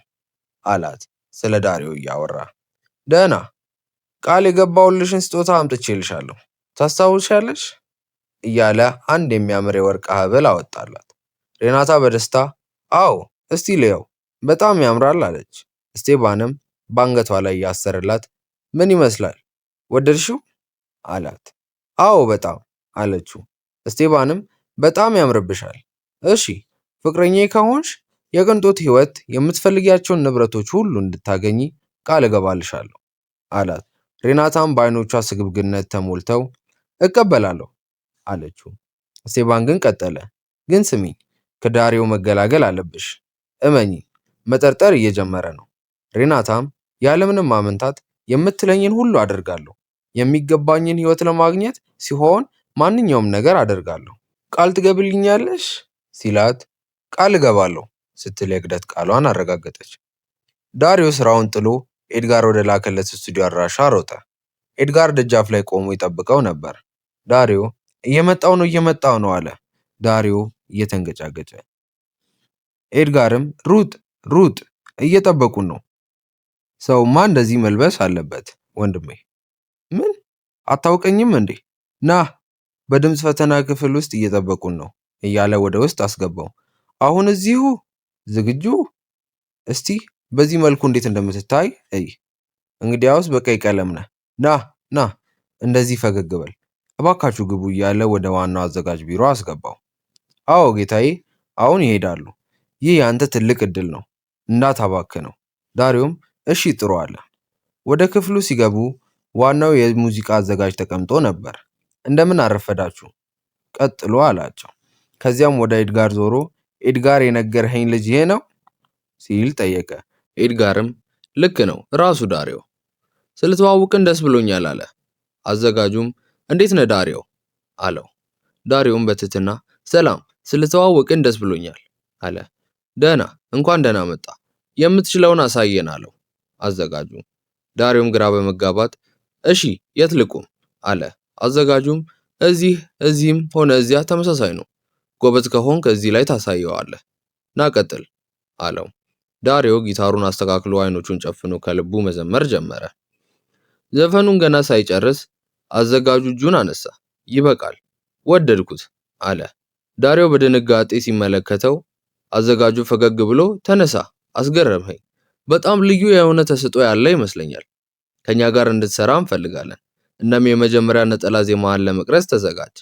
Speaker 2: አላት ስለ ዳሪዮ እያወራ። ደህና፣ ቃል የገባሁልሽን ስጦታ አምጥቼልሻለሁ፣ ታስታውሻለሽ እያለ አንድ የሚያምር የወርቅ ሐብል አወጣላት። ሬናታ በደስታ አዎ እስቲ ልየው፣ በጣም ያምራል አለች። ስቴባንም በአንገቷ ላይ ያሰረላት ምን ይመስላል? ወደድሽው አላት። አዎ በጣም አለችው። ስቴባንም በጣም ያምርብሻል። እሺ ፍቅረኛዬ ከሆንሽ የቅንጦት ህይወት የምትፈልጊያቸውን ንብረቶች ሁሉ እንድታገኚ ቃል እገባልሻለሁ አላት። ሬናታም በአይኖቿ ስግብግነት ተሞልተው እቀበላለሁ አለችው። ስቴባን ግን ቀጠለ። ግን ስሚኝ፣ ከዳሪዮ መገላገል አለብሽ። እመኚ፣ መጠርጠር እየጀመረ ነው። ሬናታም ያለምንም ማመንታት የምትለኝን ሁሉ አደርጋለሁ። የሚገባኝን ህይወት ለማግኘት ሲሆን ማንኛውም ነገር አደርጋለሁ። ቃል ትገብልኛለሽ ሲላት ቃል እገባለሁ ስትል የክህደት ቃሏን አረጋገጠች። ዳሪዮ ስራውን ጥሎ ኤድጋር ወደ ላከለት ስቱዲዮ አድራሻ ሮጠ። ኤድጋር ደጃፍ ላይ ቆሞ ይጠብቀው ነበር። ዳሪዮ እየመጣው ነው አለ። ዳሪዮ እየተንገጫገጨ። ኤድጋርም ሩጥ ሩጥ፣ እየጠበቁን ነው። ሰውማ እንደዚህ መልበስ አለበት ወንድሜ። ምን አታውቀኝም እንዴ? ና፣ በድምፅ ፈተና ክፍል ውስጥ እየጠበቁን ነው እያለ ወደ ውስጥ አስገባው። አሁን እዚሁ ዝግጁ? እስቲ በዚህ መልኩ እንዴት እንደምትታይ እይ። እንግዲያውስ በቀይ ቀለም ነህ። ና ና፣ እንደዚህ ፈገግ በል። እባካችሁ ግቡ እያለ ወደ ዋናው አዘጋጅ ቢሮ አስገባው። አዎ ጌታዬ፣ አሁን ይሄዳሉ። ይህ ያንተ ትልቅ እድል ነው፣ እንዳታባክነው። ዳሪዮም እሺ ጥሩ አለ። ወደ ክፍሉ ሲገቡ ዋናው የሙዚቃ አዘጋጅ ተቀምጦ ነበር። እንደምን አረፈዳችሁ ቀጥሎ አላቸው። ከዚያም ወደ ኤድጋር ዞሮ ኤድጋር የነገርኸኝ ልጅ ይሄ ነው ሲል ጠየቀ።
Speaker 1: ኤድጋርም ልክ ነው ራሱ ዳሪዮ፣ ስለተዋወቅን ደስ ብሎኛል አለ። አዘጋጁም እንዴት ነህ ዳሪዮ አለው። ዳሪዮም በትህትና ሰላም፣ ስለተዋወቅን ደስ ብሎኛል አለ። ደህና፣ እንኳን ደህና መጣ፣ የምትችለውን አሳየን አለው አዘጋጁ። ዳሪዮም ግራ በመጋባት እሺ የት ልቁም አለ። አዘጋጁም እዚህም ሆነ እዚያ ተመሳሳይ ነው፣ ጎበዝ ከሆንክ እዚህ ላይ ታሳየዋለህ፣ ና ቀጥል አለው። ዳሪዮ ጊታሩን አስተካክሎ አይኖቹን ጨፍኖ ከልቡ መዘመር ጀመረ። ዘፈኑን ገና ሳይጨርስ አዘጋጁ እጁን አነሳ። ይበቃል፣ ወደድኩት አለ። ዳሪዮ በድንጋጤ ሲመለከተው አዘጋጁ ፈገግ ብሎ ተነሳ፣ አስገረምኸኝ፣ በጣም ልዩ የሆነ ተሰጥኦ ያለ ይመስለኛል። ከኛ ጋር እንድትሰራ እንፈልጋለን። እናም የመጀመሪያ ነጠላ ዜማህን ለመቅረጽ ተዘጋጅ።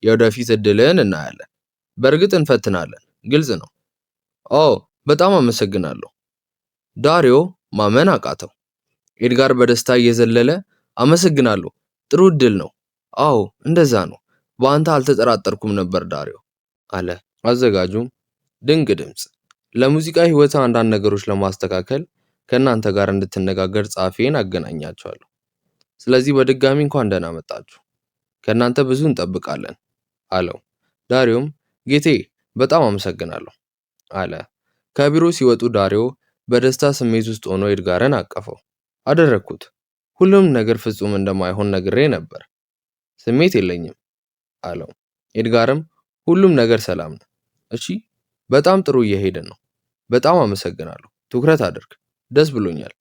Speaker 1: የወደፊት እድልህን እናያለን። በእርግጥ እንፈትናለን፣ ግልጽ ነው። ኦ በጣም አመሰግናለሁ። ዳሪዮ ማመን አቃተው። ኤድጋር በደስታ እየዘለለ አመሰግናለሁ፣ ጥሩ እድል ነው። አዎ እንደዛ ነው፣ በአንተ አልተጠራጠርኩም ነበር ዳሪዮ አለ። አዘጋጁም ድንቅ ድምፅ፣ ለሙዚቃ ህይወት አንዳንድ ነገሮች ለማስተካከል ከእናንተ ጋር እንድትነጋገር ጸሐፊዬን አገናኛቸዋለሁ። ስለዚህ በድጋሚ እንኳን ደህና መጣችሁ፣ ከእናንተ ብዙ እንጠብቃለን አለው። ዳሪዮም ጌቴ በጣም አመሰግናለሁ አለ። ከቢሮ ሲወጡ ዳሪዮ በደስታ ስሜት ውስጥ ሆኖ ኤድጋርን አቀፈው። አደረግኩት፣ ሁሉም ነገር ፍጹም እንደማይሆን ነግሬ ነበር፣ ስሜት የለኝም አለው። ኤድጋርም ሁሉም ነገር ሰላም ነው፣ እሺ በጣም ጥሩ እየሄድን ነው፣ በጣም አመሰግናለሁ፣ ትኩረት አድርግ፣ ደስ ብሎኛል፣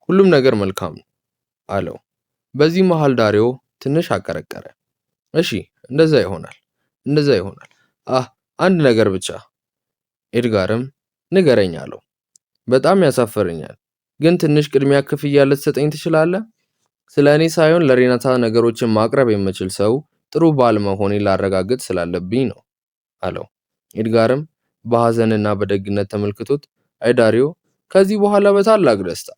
Speaker 1: ሁሉም ነገር መልካም ነው አለው። በዚህ መሃል ዳሪዮ ትንሽ አቀረቀረ። እሺ እንደዛ ይሆናል። አንድ ነገር ብቻ። ኤድጋርም ንገረኝ አለው። በጣም ያሳፈረኛል፣ ግን ትንሽ ቅድሚያ ክፍያ ልትሰጠኝ ትችላለህ? ስለ እኔ ሳይሆን ለሬናታ ነገሮችን ማቅረብ የምችል ሰው ጥሩ ባል መሆኔን ላረጋግጥ ስላለብኝ ነው አለው። ኤድጋርም በሐዘንና በደግነት ተመልክቶት አይ ዳሪዮ፣ ከዚህ በኋላ በታላቅ ደስታ።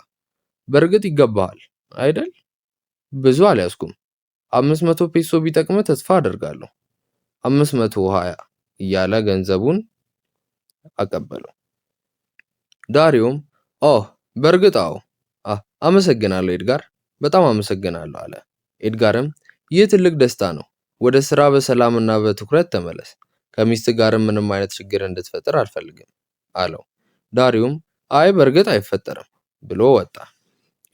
Speaker 1: በእርግጥ ይገባሃል አይደል? ብዙ አልያዝኩም። 500 ፔሶ ቢጠቅም ተስፋ አደርጋለሁ። 520 እያለ ገንዘቡን አቀበለው። ዳሪዮም በእርግጥ አዎ፣ አመሰግናለሁ ኤድጋር፣ በጣም አመሰግናለሁ አለ። ኤድጋርም ይህ ትልቅ ደስታ ነው። ወደ ስራ በሰላምና በትኩረት ተመለስ። ከሚስት ጋርም ምንም አይነት ችግር እንድትፈጥር አልፈልግም አለው። ዳሪዮም አይ በእርግጥ አይፈጠርም ብሎ ወጣ።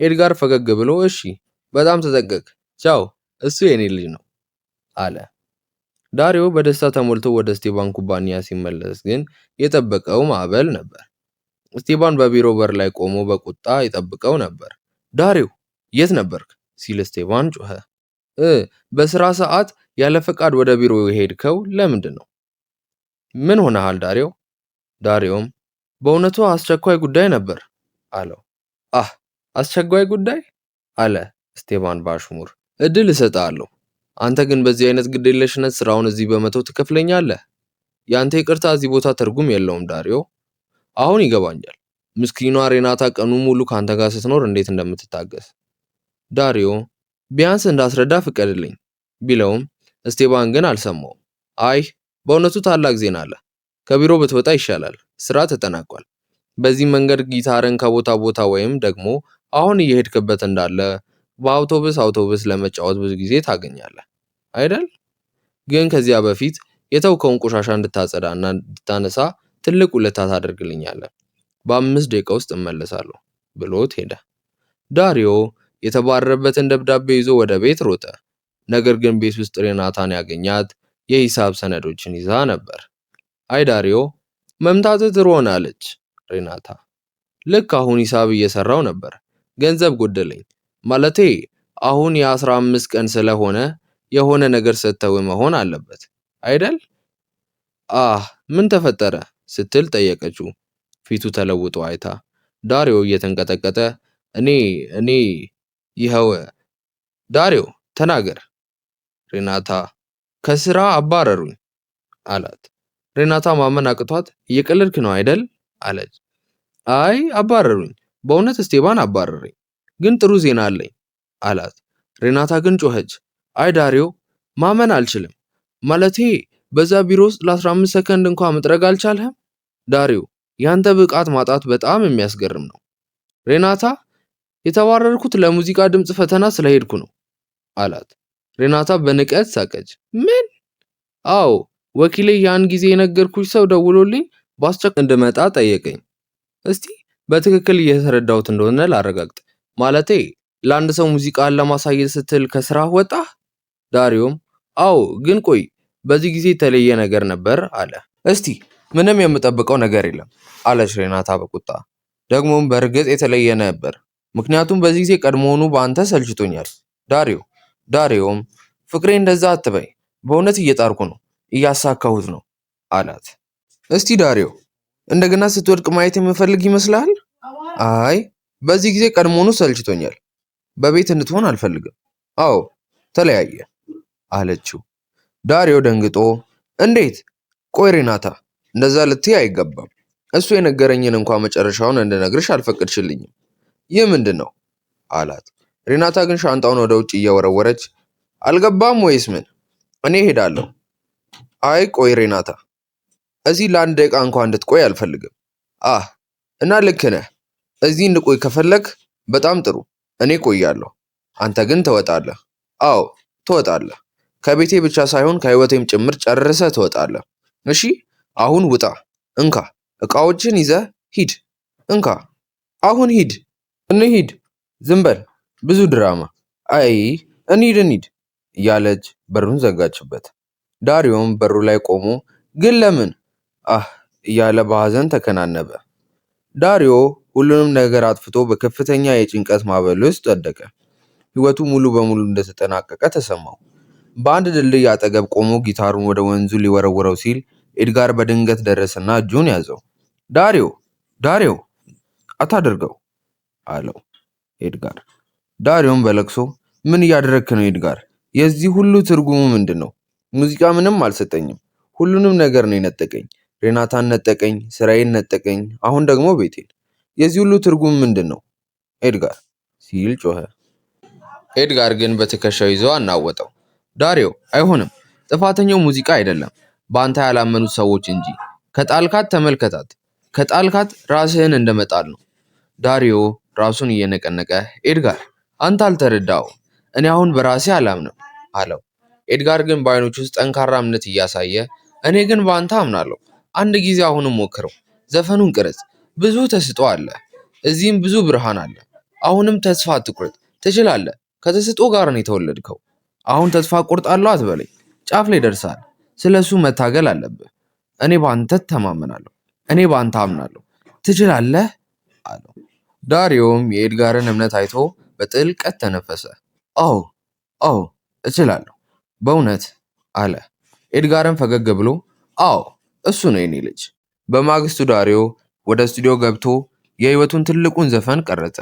Speaker 1: ኤድጋር ፈገግ ብሎ እሺ በጣም ተጠንቀቅ፣ ቻው፣ እሱ የኔ ልጅ ነው አለ። ዳሪዮ በደስታ ተሞልቶ ወደ ስቴባን ኩባንያ ሲመለስ ግን የጠበቀው ማዕበል ነበር። ስቴባን በቢሮ በር ላይ ቆሞ በቁጣ ይጠብቀው ነበር። ዳሪዮ የት ነበርክ ሲል ስቴባን ጮኸ። በስራ ሰዓት ያለ ፈቃድ ወደ ቢሮ የሄድከው ለምንድን ነው? ምን ሆነሃል ዳሪዮ? ዳሪዮም በእውነቱ አስቸኳይ ጉዳይ ነበር አለው። አስቸኳይ ጉዳይ አለ ስቴባን በአሽሙር። እድል እሰጥሃለሁ፣ አንተ ግን በዚህ አይነት ግዴለሽነት ስራውን እዚህ በመተው ትከፍለኛለህ። ያንተ ይቅርታ እዚህ ቦታ ትርጉም የለውም ዳሪዮ። አሁን ይገባኛል። ምስኪኗ ሬናታ ቀኑን ሙሉ ካንተ ጋር ስትኖር እንዴት እንደምትታገስ። ዳሪዮ ቢያንስ እንዳስረዳ ፍቀድልኝ ቢለውም እስቴባን ግን አልሰማውም። አይ በእውነቱ ታላቅ ዜና አለ። ከቢሮ ብትወጣ ይሻላል። ስራ ተጠናቋል። በዚህ መንገድ ጊታርን ከቦታ ቦታ ወይም ደግሞ አሁን እየሄድክበት እንዳለ በአውቶቡስ ለመጫወት ብዙ ጊዜ ታገኛለህ አይደል? ግን ከዚያ በፊት የተውከውን ቆሻሻ እንድታጸዳና እንድታነሳ ትልቅ ውለታ ታደርግልኛለህ። በ5 ደቂቃ ውስጥ እመለሳለሁ ብሎት ሄደ። ዳሪዮ የተባረረበትን ደብዳቤ ይዞ ወደ ቤት ሮጠ። ነገር ግን ቤት ውስጥ ሬናታን ያገኛት የሂሳብ ሰነዶችን ይዛ ነበር። አይ ዳሪዮ መምታትህ ጥሩ ሆነ አለች ሬናታ። ልክ አሁን ሂሳብ እየሰራው ነበር። ገንዘብ ጎደለኝ። ማለቴ አሁን የ15 ቀን ስለሆነ የሆነ ነገር ሰጥተው መሆን አለበት አይደል? ምን ተፈጠረ ስትል ጠየቀችው። ፊቱ ተለውጦ አይታ። ዳሪዮ እየተንቀጠቀጠ እኔ ይኸው ዳሪዮ ተናገር። ሬናታ ከስራ አባረሩኝ አላት። ሬናታ ማመን አቅቷት እየቀለድክ ነው አይደል አለች። አይ አባረሩኝ፣ በእውነት እስቴባን አባረረኝ። ግን ጥሩ ዜና አለኝ አላት። ሬናታ ግን ጮኸች። አይ ዳሪዮ ማመን አልችልም። ማለቴ በዛ ቢሮ ውስጥ ለ15 ሰከንድ እንኳን መጥረግ አልቻልህም? ዳሪዮ ያንተ ብቃት ማጣት በጣም የሚያስገርም ነው። ሬናታ የተባረርኩት ለሙዚቃ ድምፅ ፈተና ስለሄድኩ ነው አላት። ሬናታ በንቀት ሳቀች። ምን? አዎ ወኪሌ ያን ጊዜ የነገርኩሽ ሰው ደውሎልኝ በአስቸኳይ እንድመጣ ጠየቀኝ። እስቲ በትክክል እየተረዳሁት እንደሆነ ላረጋግጥ። ማለቴ ለአንድ ሰው ሙዚቃን ለማሳየት ስትል ከስራህ ወጣህ? ዳሪዮም አዎ፣ ግን ቆይ በዚህ ጊዜ የተለየ ነገር ነበር አለ። እስቲ ምንም የምጠብቀው ነገር የለም አለች ሬናታ በቁጣ። ደግሞም በእርግጥ የተለየ ነበር፣ ምክንያቱም በዚህ ጊዜ ቀድሞውኑ በአንተ ሰልችቶኛል። ዳሪዮም ፍቅሬ እንደዛ አትበይ፣ በእውነት እየጣርኩ ነው፣ እያሳካሁት ነው አላት። እስቲ ዳሪዮ እንደገና ስትወድቅ ማየት የምፈልግ ይመስልሃል? አይ በዚህ ጊዜ ቀድሞውኑ ሰልችቶኛል፣ በቤት እንድትሆን አልፈልግም። አዎ ተለያየ አለችው። ዳሪዮ ደንግጦ እንዴት? ቆይ ሬናታ እንደዛ ልትይ አይገባም። እሱ የነገረኝን እንኳን መጨረሻውን እንድነግርሽ አልፈቀድሽልኝም። ይህ ምንድን ነው አላት። ሬናታ ግን ሻንጣውን ወደ ውጭ እየወረወረች አልገባም ወይስ ምን? እኔ ሄዳለሁ። አይ ቆይ ሬናታ እዚህ ለአንድ ደቂቃ እንኳን እንድትቆይ አልፈልግም። እና ልክ ነህ። እዚህ እንድቆይ ከፈለግ በጣም ጥሩ፣ እኔ ቆያለሁ። አንተ ግን ትወጣለህ። አዎ ትወጣለህ። ከቤቴ ብቻ ሳይሆን ከህይወቴም ጭምር ጨርሰህ ትወጣለህ። እሺ አሁን ውጣ። እንካ እቃዎችን ይዘህ ሂድ። እንካ አሁን ሂድ። እንሂድ። ዝም በል። ብዙ ድራማ። አይ እንሂድ እያለች በሩን ዘጋችበት። ዳሪዮም በሩ ላይ ቆሞ ግን ለምን እያለ በሐዘን ተከናነበ። ዳሪዮ ሁሉንም ነገር አጥፍቶ በከፍተኛ የጭንቀት ማዕበል ውስጥ ወደቀ። ህይወቱ ሙሉ በሙሉ እንደተጠናቀቀ ተሰማው። በአንድ ድልድይ አጠገብ ቆሞ ጊታሩን ወደ ወንዙ ሊወረውረው ሲል ኤድጋር በድንገት ደረሰና እጁን ያዘው። ዳሪዮ አታደርገው አለው ኤድጋር። ዳሪዮም በለቅሶ ምን እያደረግክ ነው ኤድጋር? የዚህ ሁሉ ትርጉሙ ምንድን ነው? ሙዚቃ ምንም አልሰጠኝም። ሁሉንም ነገር ነው የነጠቀኝ። ሬናታን ነጠቀኝ፣ ስራዬን ነጠቀኝ፣ አሁን ደግሞ ቤቴን። የዚህ ሁሉ ትርጉም ምንድን ነው ኤድጋር ሲል ጮኸ። ኤድጋር ግን በትከሻው ይዞ አናወጠው። ዳሪዮ አይሆንም፣ ጥፋተኛው ሙዚቃ አይደለም፣ በአንተ ያላመኑት ሰዎች እንጂ። ከጣልካት ተመልከታት፣ ከጣልካት ራስህን እንደመጣል ነው። ዳሪዮ ራሱን እየነቀነቀ ኤድጋር አንተ አልተረዳኸውም፣ እኔ አሁን በራሴ አላምንም አለው። ኤድጋር ግን በአይኖች ውስጥ ጠንካራ እምነት እያሳየ እኔ ግን በአንተ አምናለሁ። አንድ ጊዜ አሁንም ሞክረው፣ ዘፈኑን ቅረጽ፣ ብዙ ተስጦ አለ፣ እዚህም ብዙ ብርሃን አለ። አሁንም ተስፋ አትቁረጥ፣ ትችላለህ። ከተስጦ ጋር ነው የተወለድከው። አሁን ተስፋ ቆርጣለሁ አትበለኝ፣ ጫፍ ላይ ደርሰሃል። ስለሱ መታገል አለብህ። እኔ በአንተ ተማመናለሁ፣ እኔ በአንተ አምናለሁ፣ ትችላለህ አለው። ዳሪዮም የኤድጋርን እምነት አይቶ በጥልቀት ተነፈሰ። አዎ እችላለሁ በእውነት አለ። ኤድጋርን ፈገግ ብሎ አዎ እሱ ነው የኔ ልጅ። በማግስቱ ዳሪዮ ወደ ስቱዲዮ ገብቶ የህይወቱን ትልቁን ዘፈን ቀረጸ።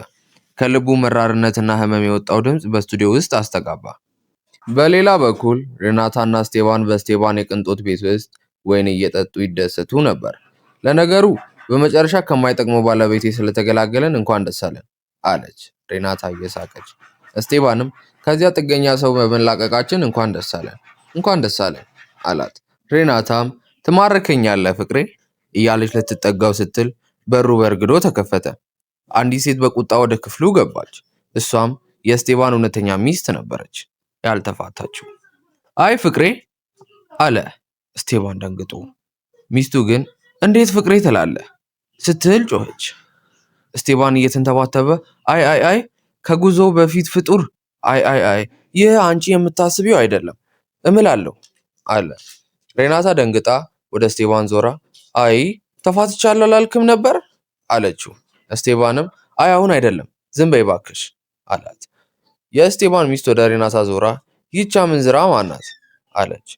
Speaker 1: ከልቡ መራርነትና ህመም የወጣው ድምፅ በስቱዲዮ ውስጥ አስተጋባ። በሌላ በኩል ሬናታና ስቴባን በስቴባን የቅንጦት ቤት ውስጥ ወይን እየጠጡ ይደሰቱ ነበር። ለነገሩ
Speaker 2: በመጨረሻ ከማይጠቅመው ባለቤቴ ስለተገላገለን እንኳን ደስ አለን አለች ሬናታ እየሳቀች። እስቴባንም ከዚያ ጥገኛ ሰው በመላቀቃችን እንኳን ደስ አለን አላት። ሬናታም ትማርከኛለህ ፍቅሬ እያለች ልትጠጋው ስትል በሩ በርግዶ ተከፈተ። አንዲት ሴት በቁጣ ወደ ክፍሉ ገባች። እሷም የእስቴባን እውነተኛ ሚስት ነበረች፣ ያልተፋታችው። አይ ፍቅሬ አለ እስቴባን ደንግጦ። ሚስቱ ግን እንዴት ፍቅሬ ትላለህ ስትል ጮኸች። እስቴባን እየተንተባተበ አይ ከጉዞ በፊት ፍጡር አይ ይህ አንቺ የምታስቢው አይደለም እምላለሁ አለ። ሬናታ ደንግጣ ወደ እስቴባን ዞራ አይ ተፋትቻለሁ አላልክም ነበር አለችው። እስቴባንም አይ አሁን አይደለም ዝም በይ እባክሽ አላት። የእስቴባን ሚስት ወደ ሬናታ ዞራ ይህች አመንዝራ ማናት አለች።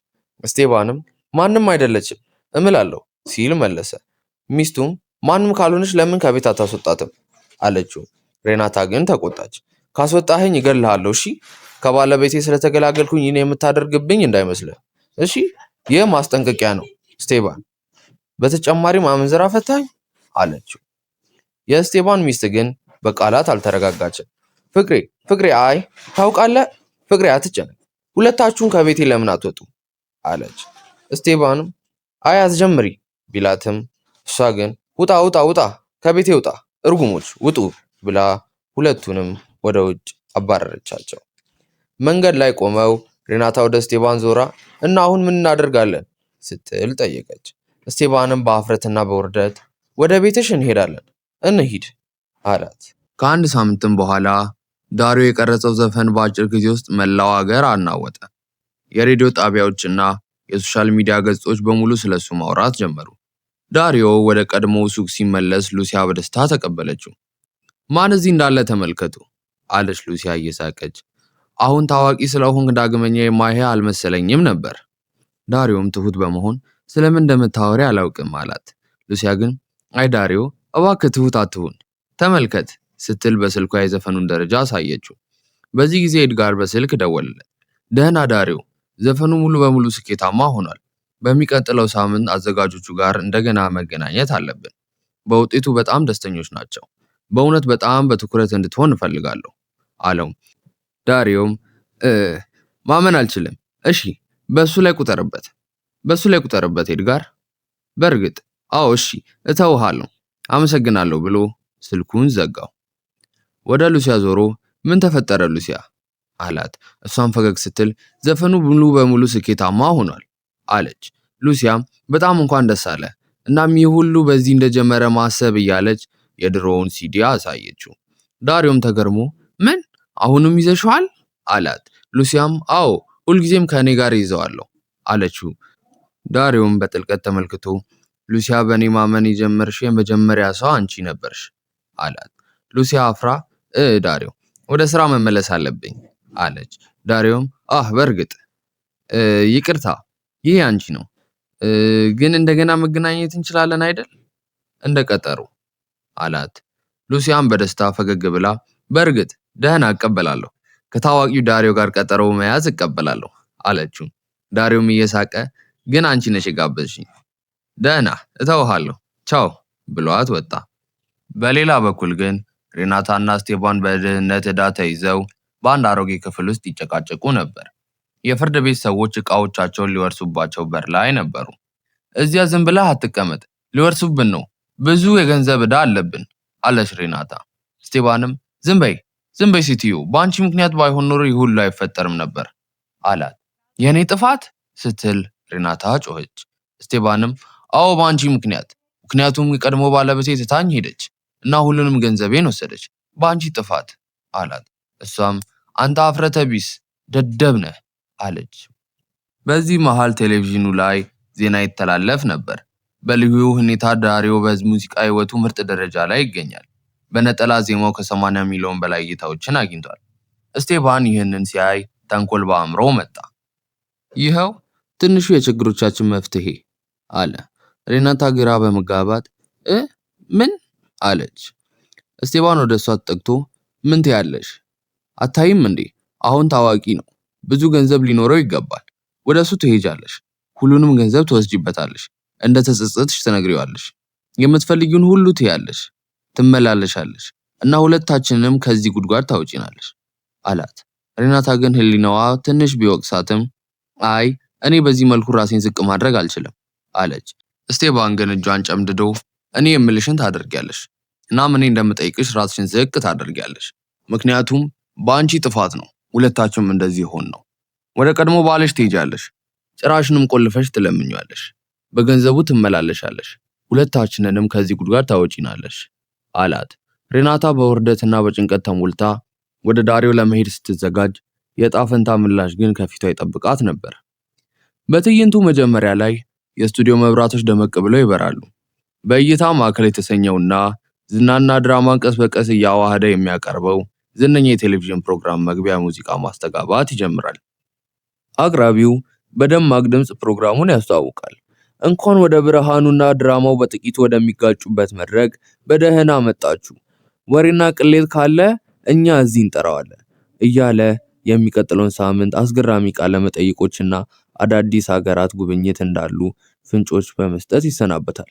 Speaker 2: እስቴባንም ማንም አይደለችም እምላለሁ ሲል መለሰ። ሚስቱም ማንም ካልሆነች ለምን ከቤት አታስወጣትም አለችው። ሬናታ ግን ተቆጣች። ካስወጣኸኝ እገልሃለሁ እሺ፣ ከባለቤቴ ስለተገላገልኩኝ ይህን የምታደርግብኝ እንዳይመስልህ እሺ። ይህ ማስጠንቀቂያ ነው እስቴባን። በተጨማሪም አመንዝራ ፈታኝ አለችው። የእስቴባን ሚስት ግን በቃላት አልተረጋጋችም። ፍቅሬ አይ ታውቃለህ ፍቅሬ አትጨነቅ፣ ሁለታችሁን ከቤቴ ለምን አትወጡም አለች። እስቴባንም አይ አትጀምሪ ቢላትም እሷ ግን ውጣ ከቤቴ ውጣ እርጉሞች ውጡ ብላ ሁለቱንም ወደ ውጭ አባረረቻቸው። መንገድ ላይ ቆመው ሬናታ ወደ እስቴባን ዞራ እና አሁን ምን እናደርጋለን ስትል ጠየቀች። እስቴባንም በአፍረትና በውርደት ወደ ቤትሽ እንሄዳለን እንሂድ አላት። ከአንድ ሳምንትም በኋላ ዳሪዮ የቀረጸው ዘፈን በአጭር ጊዜ ውስጥ መላው ሀገር አናወጠ። የሬዲዮ ጣቢያዎችና የሶሻል ሚዲያ ገጾች በሙሉ ስለሱ ማውራት ጀመሩ። ዳሪዮ ወደ ቀድሞው ሱቅ ሲመለስ ሉሲያ በደስታ ተቀበለችው። ማን እዚህ እንዳለ ተመልከቱ አለች ሉሲያ እየሳቀች። አሁን ታዋቂ ስለሆንክ ዳግመኛ የማይሄ አልመሰለኝም ነበር። ዳሪዮም ትሁት በመሆን ስለምን እንደምታወሪ አላውቅም አላት። ሉሲያ ግን አይ ዳሪዮ እባክህ ትሁት አትሁን ተመልከት ስትል በስልኳ የዘፈኑን ደረጃ አሳየችው። በዚህ ጊዜ ኤድጋር በስልክ ደወለለት። ደህና ዳሪዮ፣ ዘፈኑ ሙሉ በሙሉ ስኬታማ ሆኗል። በሚቀጥለው ሳምንት አዘጋጆቹ ጋር እንደገና መገናኘት አለብን። በውጤቱ በጣም ደስተኞች ናቸው። በእውነት በጣም በትኩረት እንድትሆን እፈልጋለሁ አለው። ዳሪዮም ማመን አልችልም። እሺ በሱ ላይ ቁጠርበት ኤድጋር። በእርግጥ አዎ እሺ እተውሃለሁ፣ አመሰግናለሁ ብሎ ስልኩን ዘጋው። ወደ ሉሲያ ዞሮ ምን ተፈጠረ ሉሲያ አላት። እሷም ፈገግ ስትል ዘፈኑ ሙሉ በሙሉ ስኬታማ ሆኗል አለች። ሉሲያም በጣም እንኳን ደስ አለ፣ እናም ይህ ሁሉ በዚህ እንደጀመረ ማሰብ እያለች የድሮውን ሲዲ አሳየችው። ዳሪዮም ተገርሞ ምን አሁንም ይዘሽዋል አላት። ሉሲያም አዎ ሁልጊዜም ከእኔ ጋር ይዘዋለሁ አለችው። ዳሪዮም በጥልቀት ተመልክቶ ሉሲያ በእኔ ማመን የጀመርሽ የመጀመሪያ ሰው አንቺ ነበርሽ አላት። ሉሲያ አፍራ ዳሪዮ ወደ ስራ መመለስ አለብኝ አለች። ዳሪዮም በእርግጥ ይቅርታ ይሄ አንቺ ነው፣ ግን እንደገና መገናኘት እንችላለን አይደል እንደቀጠሩ አላት። ሉሲያም በደስታ ፈገግ ብላ በእርግጥ ደህና እቀበላለሁ፣ ከታዋቂው ዳሪዮ ጋር ቀጠሮ መያዝ እቀበላለሁ አለችው። ዳሪዮም እየሳቀ ግን አንቺ ነሽ የጋበዝሽኝ፣ ደህና እተውሃለሁ ቻው ብሏት ወጣ። በሌላ በኩል ግን ሬናታና እስቴባን በድህነት ዕዳ ተይዘው በአንድ አሮጌ ክፍል ውስጥ ይጨቃጨቁ ነበር። የፍርድ ቤት ሰዎች ዕቃዎቻቸውን ሊወርሱባቸው በር ላይ ነበሩ። እዚያ ዝም ብለህ አትቀመጥ፣ ሊወርሱብን ነው፣ ብዙ የገንዘብ ዕዳ አለብን አለች ሬናታ። እስቴባንም ዝም በይ ሴትዮ፣ በአንቺ ምክንያት ባይሆን ኖሮ ይህ ሁሉ አይፈጠርም ነበር አላት። የኔ ጥፋት ስትል ሬናታ ጮኸች። እስቴባንም አዎ በአንቺ ምክንያቱም የቀድሞ ባለቤቴ ትታኝ ሄደች እና ሁሉንም ገንዘቤን ወሰደች፣ በአንቺ ጥፋት አላት። እሷም አንተ አፍረተ ቢስ ደደብ ነህ አለች። በዚህ መሃል ቴሌቪዥኑ ላይ ዜና ይተላለፍ ነበር። በልዩ ሁኔታ ዳሪዮ በህዝብ ሙዚቃ ህይወቱ ምርጥ ደረጃ ላይ ይገኛል። በነጠላ ዜማው ከ80 ሚሊዮን በላይ እይታዎችን አግኝቷል። እስቴባን ይህንን ሲያይ ተንኮል በአእምሮ መጣ። ይኸው ትንሹ የችግሮቻችን መፍትሄ አለ። ሬናታ ግራ በመጋባት ምን አለች። እስቴባን ወደ እሷ ተጠግቶ ምን ትያለሽ? አታይም እንዴ? አሁን ታዋቂ ነው፣ ብዙ ገንዘብ ሊኖረው ይገባል። ወደ እሱ ትሄጃለሽ፣ ሁሉንም ገንዘብ ትወስጂበታለሽ፣ እንደ ተጸጸትሽ ትነግሪዋለሽ።
Speaker 1: የምትፈልጊውን ሁሉ ትያለሽ፣ ትመላለሻለሽ እና ሁለታችንንም ከዚህ ጉድጓድ ታውጪናለሽ አላት። ሬናታ ግን ህሊናዋ ትንሽ ቢወቅሳትም አይ እኔ በዚህ መልኩ ራሴን ዝቅ ማድረግ አልችልም አለች። እስቴባን ግን እጇን ጨምድዶ እኔ የምልሽን ታደርጊያለሽ፣ እናም እኔ እንደምጠይቅሽ ራስሽን ዝቅ ታደርጊያለሽ። ምክንያቱም በአንቺ ጥፋት ነው ሁለታችንም እንደዚህ ሆን ነው። ወደ ቀድሞ ባልሽ ትሄጃለሽ፣ ጭራሽንም ቆልፈሽ ትለምኛለሽ፣ በገንዘቡ ትመላለሻለሽ፣ ሁለታችንንም ከዚህ ጉድጓድ ታወጪናለሽ አላት። ሬናታ በውርደትና በጭንቀት ተሞልታ ወደ ዳሪዮ ለመሄድ ስትዘጋጅ የዕጣ ፈንታ ምላሽ ግን ከፊቷ ይጠብቃት ነበር። በትዕይንቱ መጀመሪያ ላይ የስቱዲዮ መብራቶች ደመቅ ብለው ይበራሉ። በእይታ ማዕከል የተሰኘውና ዝናና ድራማን ቀስ በቀስ እያዋሃደ የሚያቀርበው ዝነኛ የቴሌቪዥን ፕሮግራም መግቢያ ሙዚቃ ማስተጋባት ይጀምራል። አቅራቢው በደማቅ ድምፅ ፕሮግራሙን ያስተዋውቃል። እንኳን ወደ ብርሃኑና ድራማው በጥቂቱ ወደሚጋጩበት መድረክ በደህና መጣችሁ፣ ወሬና ቅሌት ካለ እኛ እዚህ እንጠራዋለን እያለ የሚቀጥለውን ሳምንት አስገራሚ ቃለ መጠይቆችና አዳዲስ ሀገራት ጉብኝት እንዳሉ ፍንጮች በመስጠት ይሰናበታል።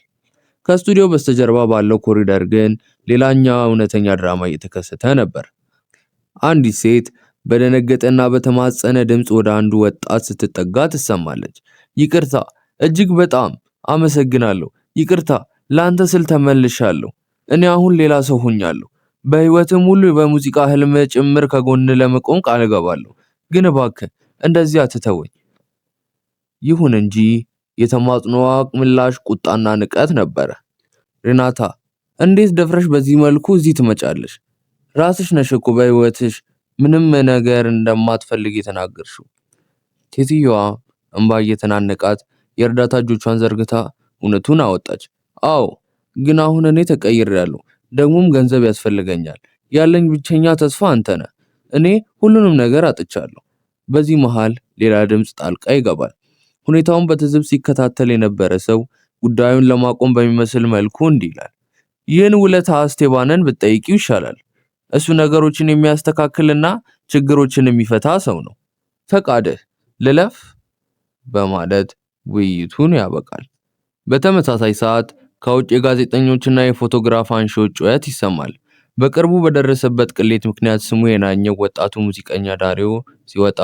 Speaker 1: ከስቱዲዮ በስተጀርባ ባለው ኮሪደር ግን ሌላኛው እውነተኛ ድራማ እየተከሰተ ነበር። አንዲት ሴት በደነገጠና በተማጸነ ድምፅ ወደ አንዱ ወጣት ስትጠጋ ትሰማለች። ይቅርታ፣ እጅግ በጣም አመሰግናለሁ። ይቅርታ፣ ላንተ ስል ተመልሻለሁ። እኔ አሁን ሌላ ሰው ሆኛለሁ። በህይወትም ሁሉ በሙዚቃ ህልም ጭምር ከጎን ለመቆም ቃል እገባለሁ። ግን እባክህ እንደዚህ አትተወኝ። ይሁን እንጂ የተማጽኖዋ ምላሽ ቁጣና ንቀት ነበረ። ሬናታ፣ እንዴት ደፍረሽ በዚህ መልኩ እዚህ ትመጫለሽ? ራስሽ ነሽ እኮ በህይወትሽ ምንም ነገር እንደማትፈልግ የተናገርሽው። ሴትዮዋ እንባ እየተናነቃት የእርዳታ እጆቿን ዘርግታ እውነቱን አወጣች። አዎ፣ ግን አሁን እኔ ተቀይሬያለሁ። ደግሞም ገንዘብ ያስፈልገኛል። ያለኝ ብቸኛ ተስፋ አንተ ነህ። እኔ ሁሉንም ነገር አጥቻለሁ። በዚህ መሃል ሌላ ድምፅ ጣልቃ ይገባል። ሁኔታውን በትዝብት ሲከታተል የነበረ ሰው ጉዳዩን ለማቆም በሚመስል መልኩ እንዲህ ይላል። ይህን ውለታ እስቴባንን ብትጠይቂው ይሻላል። እሱ ነገሮችን የሚያስተካክልና ችግሮችን የሚፈታ ሰው ነው። ፈቃድህ ልለፍ በማለት ውይይቱን ያበቃል። በተመሳሳይ ሰዓት ከውጭ የጋዜጠኞችና የፎቶግራፍ አንሺዎች ጩኸት ይሰማል። በቅርቡ በደረሰበት ቅሌት ምክንያት ስሙ የናኘው ወጣቱ ሙዚቀኛ ዳሪዮ ሲወጣ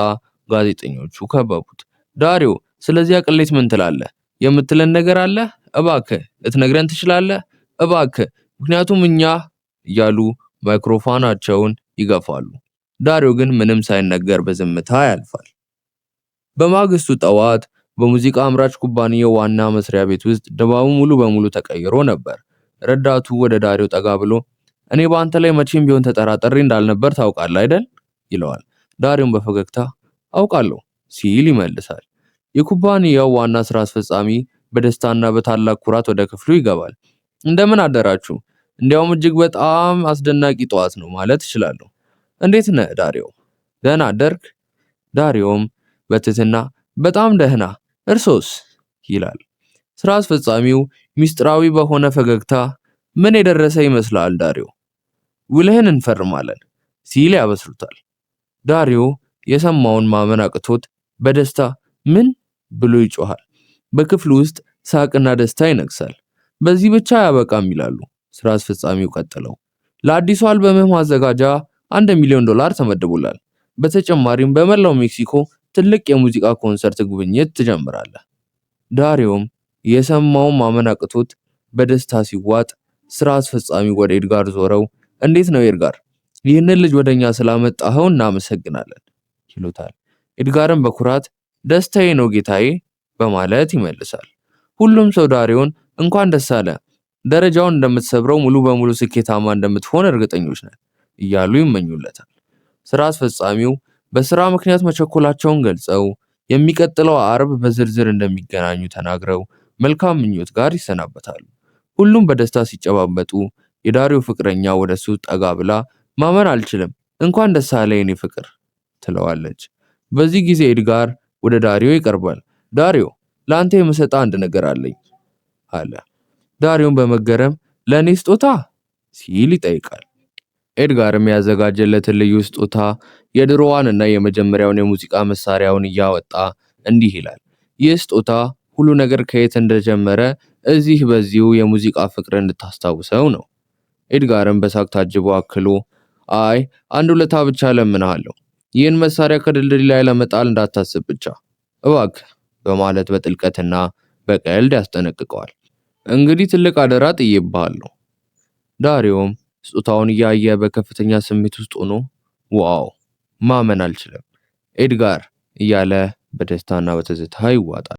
Speaker 1: ጋዜጠኞቹ ከበቡት። ዳሪዮ፣ ስለዚያ ቅሌት ምን ትላለህ? የምትለን ነገር አለ? እባክህ ልትነግረን ትችላለህ? እባክህ፣ ምክንያቱም እኛ እያሉ ማይክሮፎናቸውን ይገፋሉ። ዳሪዮ ግን ምንም ሳይነገር በዝምታ ያልፋል። በማግስቱ ጠዋት በሙዚቃ አምራች ኩባንያው ዋና መስሪያ ቤት ውስጥ ድባቡ ሙሉ በሙሉ ተቀይሮ ነበር። ረዳቱ ወደ ዳሪዮ ጠጋ ብሎ እኔ በአንተ ላይ መቼም ቢሆን ተጠራጥሬ እንዳልነበር ታውቃለህ አይደል? ይለዋል። ዳሪዮም በፈገግታ አውቃለሁ ሲል ይመልሳል። የኩባንያው ዋና ስራ አስፈጻሚ በደስታና በታላቅ ኩራት ወደ ክፍሉ ይገባል። እንደምን አደራችሁ? እንዲያውም እጅግ በጣም አስደናቂ ጠዋት ነው ማለት እችላለሁ። እንዴት ነህ ዳሪዮ? ደህና አደርክ? ዳሪዮም በትህትና በጣም ደህና፣ እርሶስ? ይላል። ስራ አስፈጻሚው ሚስጥራዊ በሆነ ፈገግታ ምን የደረሰ ይመስላል ዳሪዮ? ውልህን እንፈርማለን ሲል ያበስሩታል። ዳሪዮ የሰማውን ማመን አቅቶት በደስታ ምን ብሎ ይጮሃል። በክፍሉ ውስጥ ሳቅና ደስታ ይነግሳል። በዚህ ብቻ አያበቃም ይላሉ ስራ አስፈጻሚው ቀጥለው። ለአዲሱ አልበምህ ማዘጋጃ $1,000,000 ተመድቦላል። በተጨማሪም በመላው ሜክሲኮ ትልቅ የሙዚቃ ኮንሰርት ጉብኝት ትጀምራለህ። ዳሪዮም የሰማውን ማመን አቅቶት በደስታ ሲዋጥ ስራ አስፈጻሚው ወደ ኤድጋር ዞረው እንዴት ነው ኤድጋር? ይህንን ልጅ ወደኛ ስላመጣኸው እናመሰግናለን ይሉታል። ኤድጋርም በኩራት ደስታዬ ነው ጌታዬ በማለት ይመልሳል። ሁሉም ሰው ዳሪዮን እንኳን ደስ አለ፣ ደረጃውን እንደምትሰብረው ሙሉ በሙሉ ስኬታማ እንደምትሆን እርግጠኞች ነን እያሉ ይመኙለታል። ስራ አስፈጻሚው በስራ ምክንያት መቸኮላቸውን ገልጸው የሚቀጥለው አርብ በዝርዝር እንደሚገናኙ ተናግረው መልካም ምኞት ጋር ይሰናበታሉ። ሁሉም በደስታ ሲጨባበጡ የዳሪዮ ፍቅረኛ ወደሱ ጠጋ ብላ ማመን አልችልም፣ እንኳን ደስ አለ የኔ ፍቅር ትለዋለች። በዚህ ጊዜ ኤድጋር ወደ ዳሪዮ ይቀርባል። ዳሪዮ፣ ለአንተ የምሰጣ አንድ ነገር አለኝ አለ። ዳሪዮን በመገረም ለእኔ ስጦታ ሲል ይጠይቃል። ኤድጋርም ያዘጋጀለትን ልዩ ስጦታ የድሮዋንና የመጀመሪያውን የሙዚቃ መሳሪያውን እያወጣ እንዲህ ይላል። ይህ ስጦታ ሁሉ ነገር ከየት እንደጀመረ እዚህ በዚሁ የሙዚቃ ፍቅር እንድታስታውሰው ነው። ኤድጋርም በሳቅ ታጅቦ አክሎ አይ አንድ ውለታ ብቻ ለምንሃለሁ፣ ይህን መሳሪያ ከድልድይ ላይ ለመጣል እንዳታስብ ብቻ እባክህ በማለት በጥልቀትና በቀልድ ያስጠነቅቀዋል። እንግዲህ ትልቅ አደራ ጥዬብሃለሁ። ዳሪዮም ስጦታውን እያየ በከፍተኛ ስሜት ውስጥ ሆኖ ዋው ማመን አልችልም ኤድጋር እያለ በደስታና በትዝታ ይዋጣል።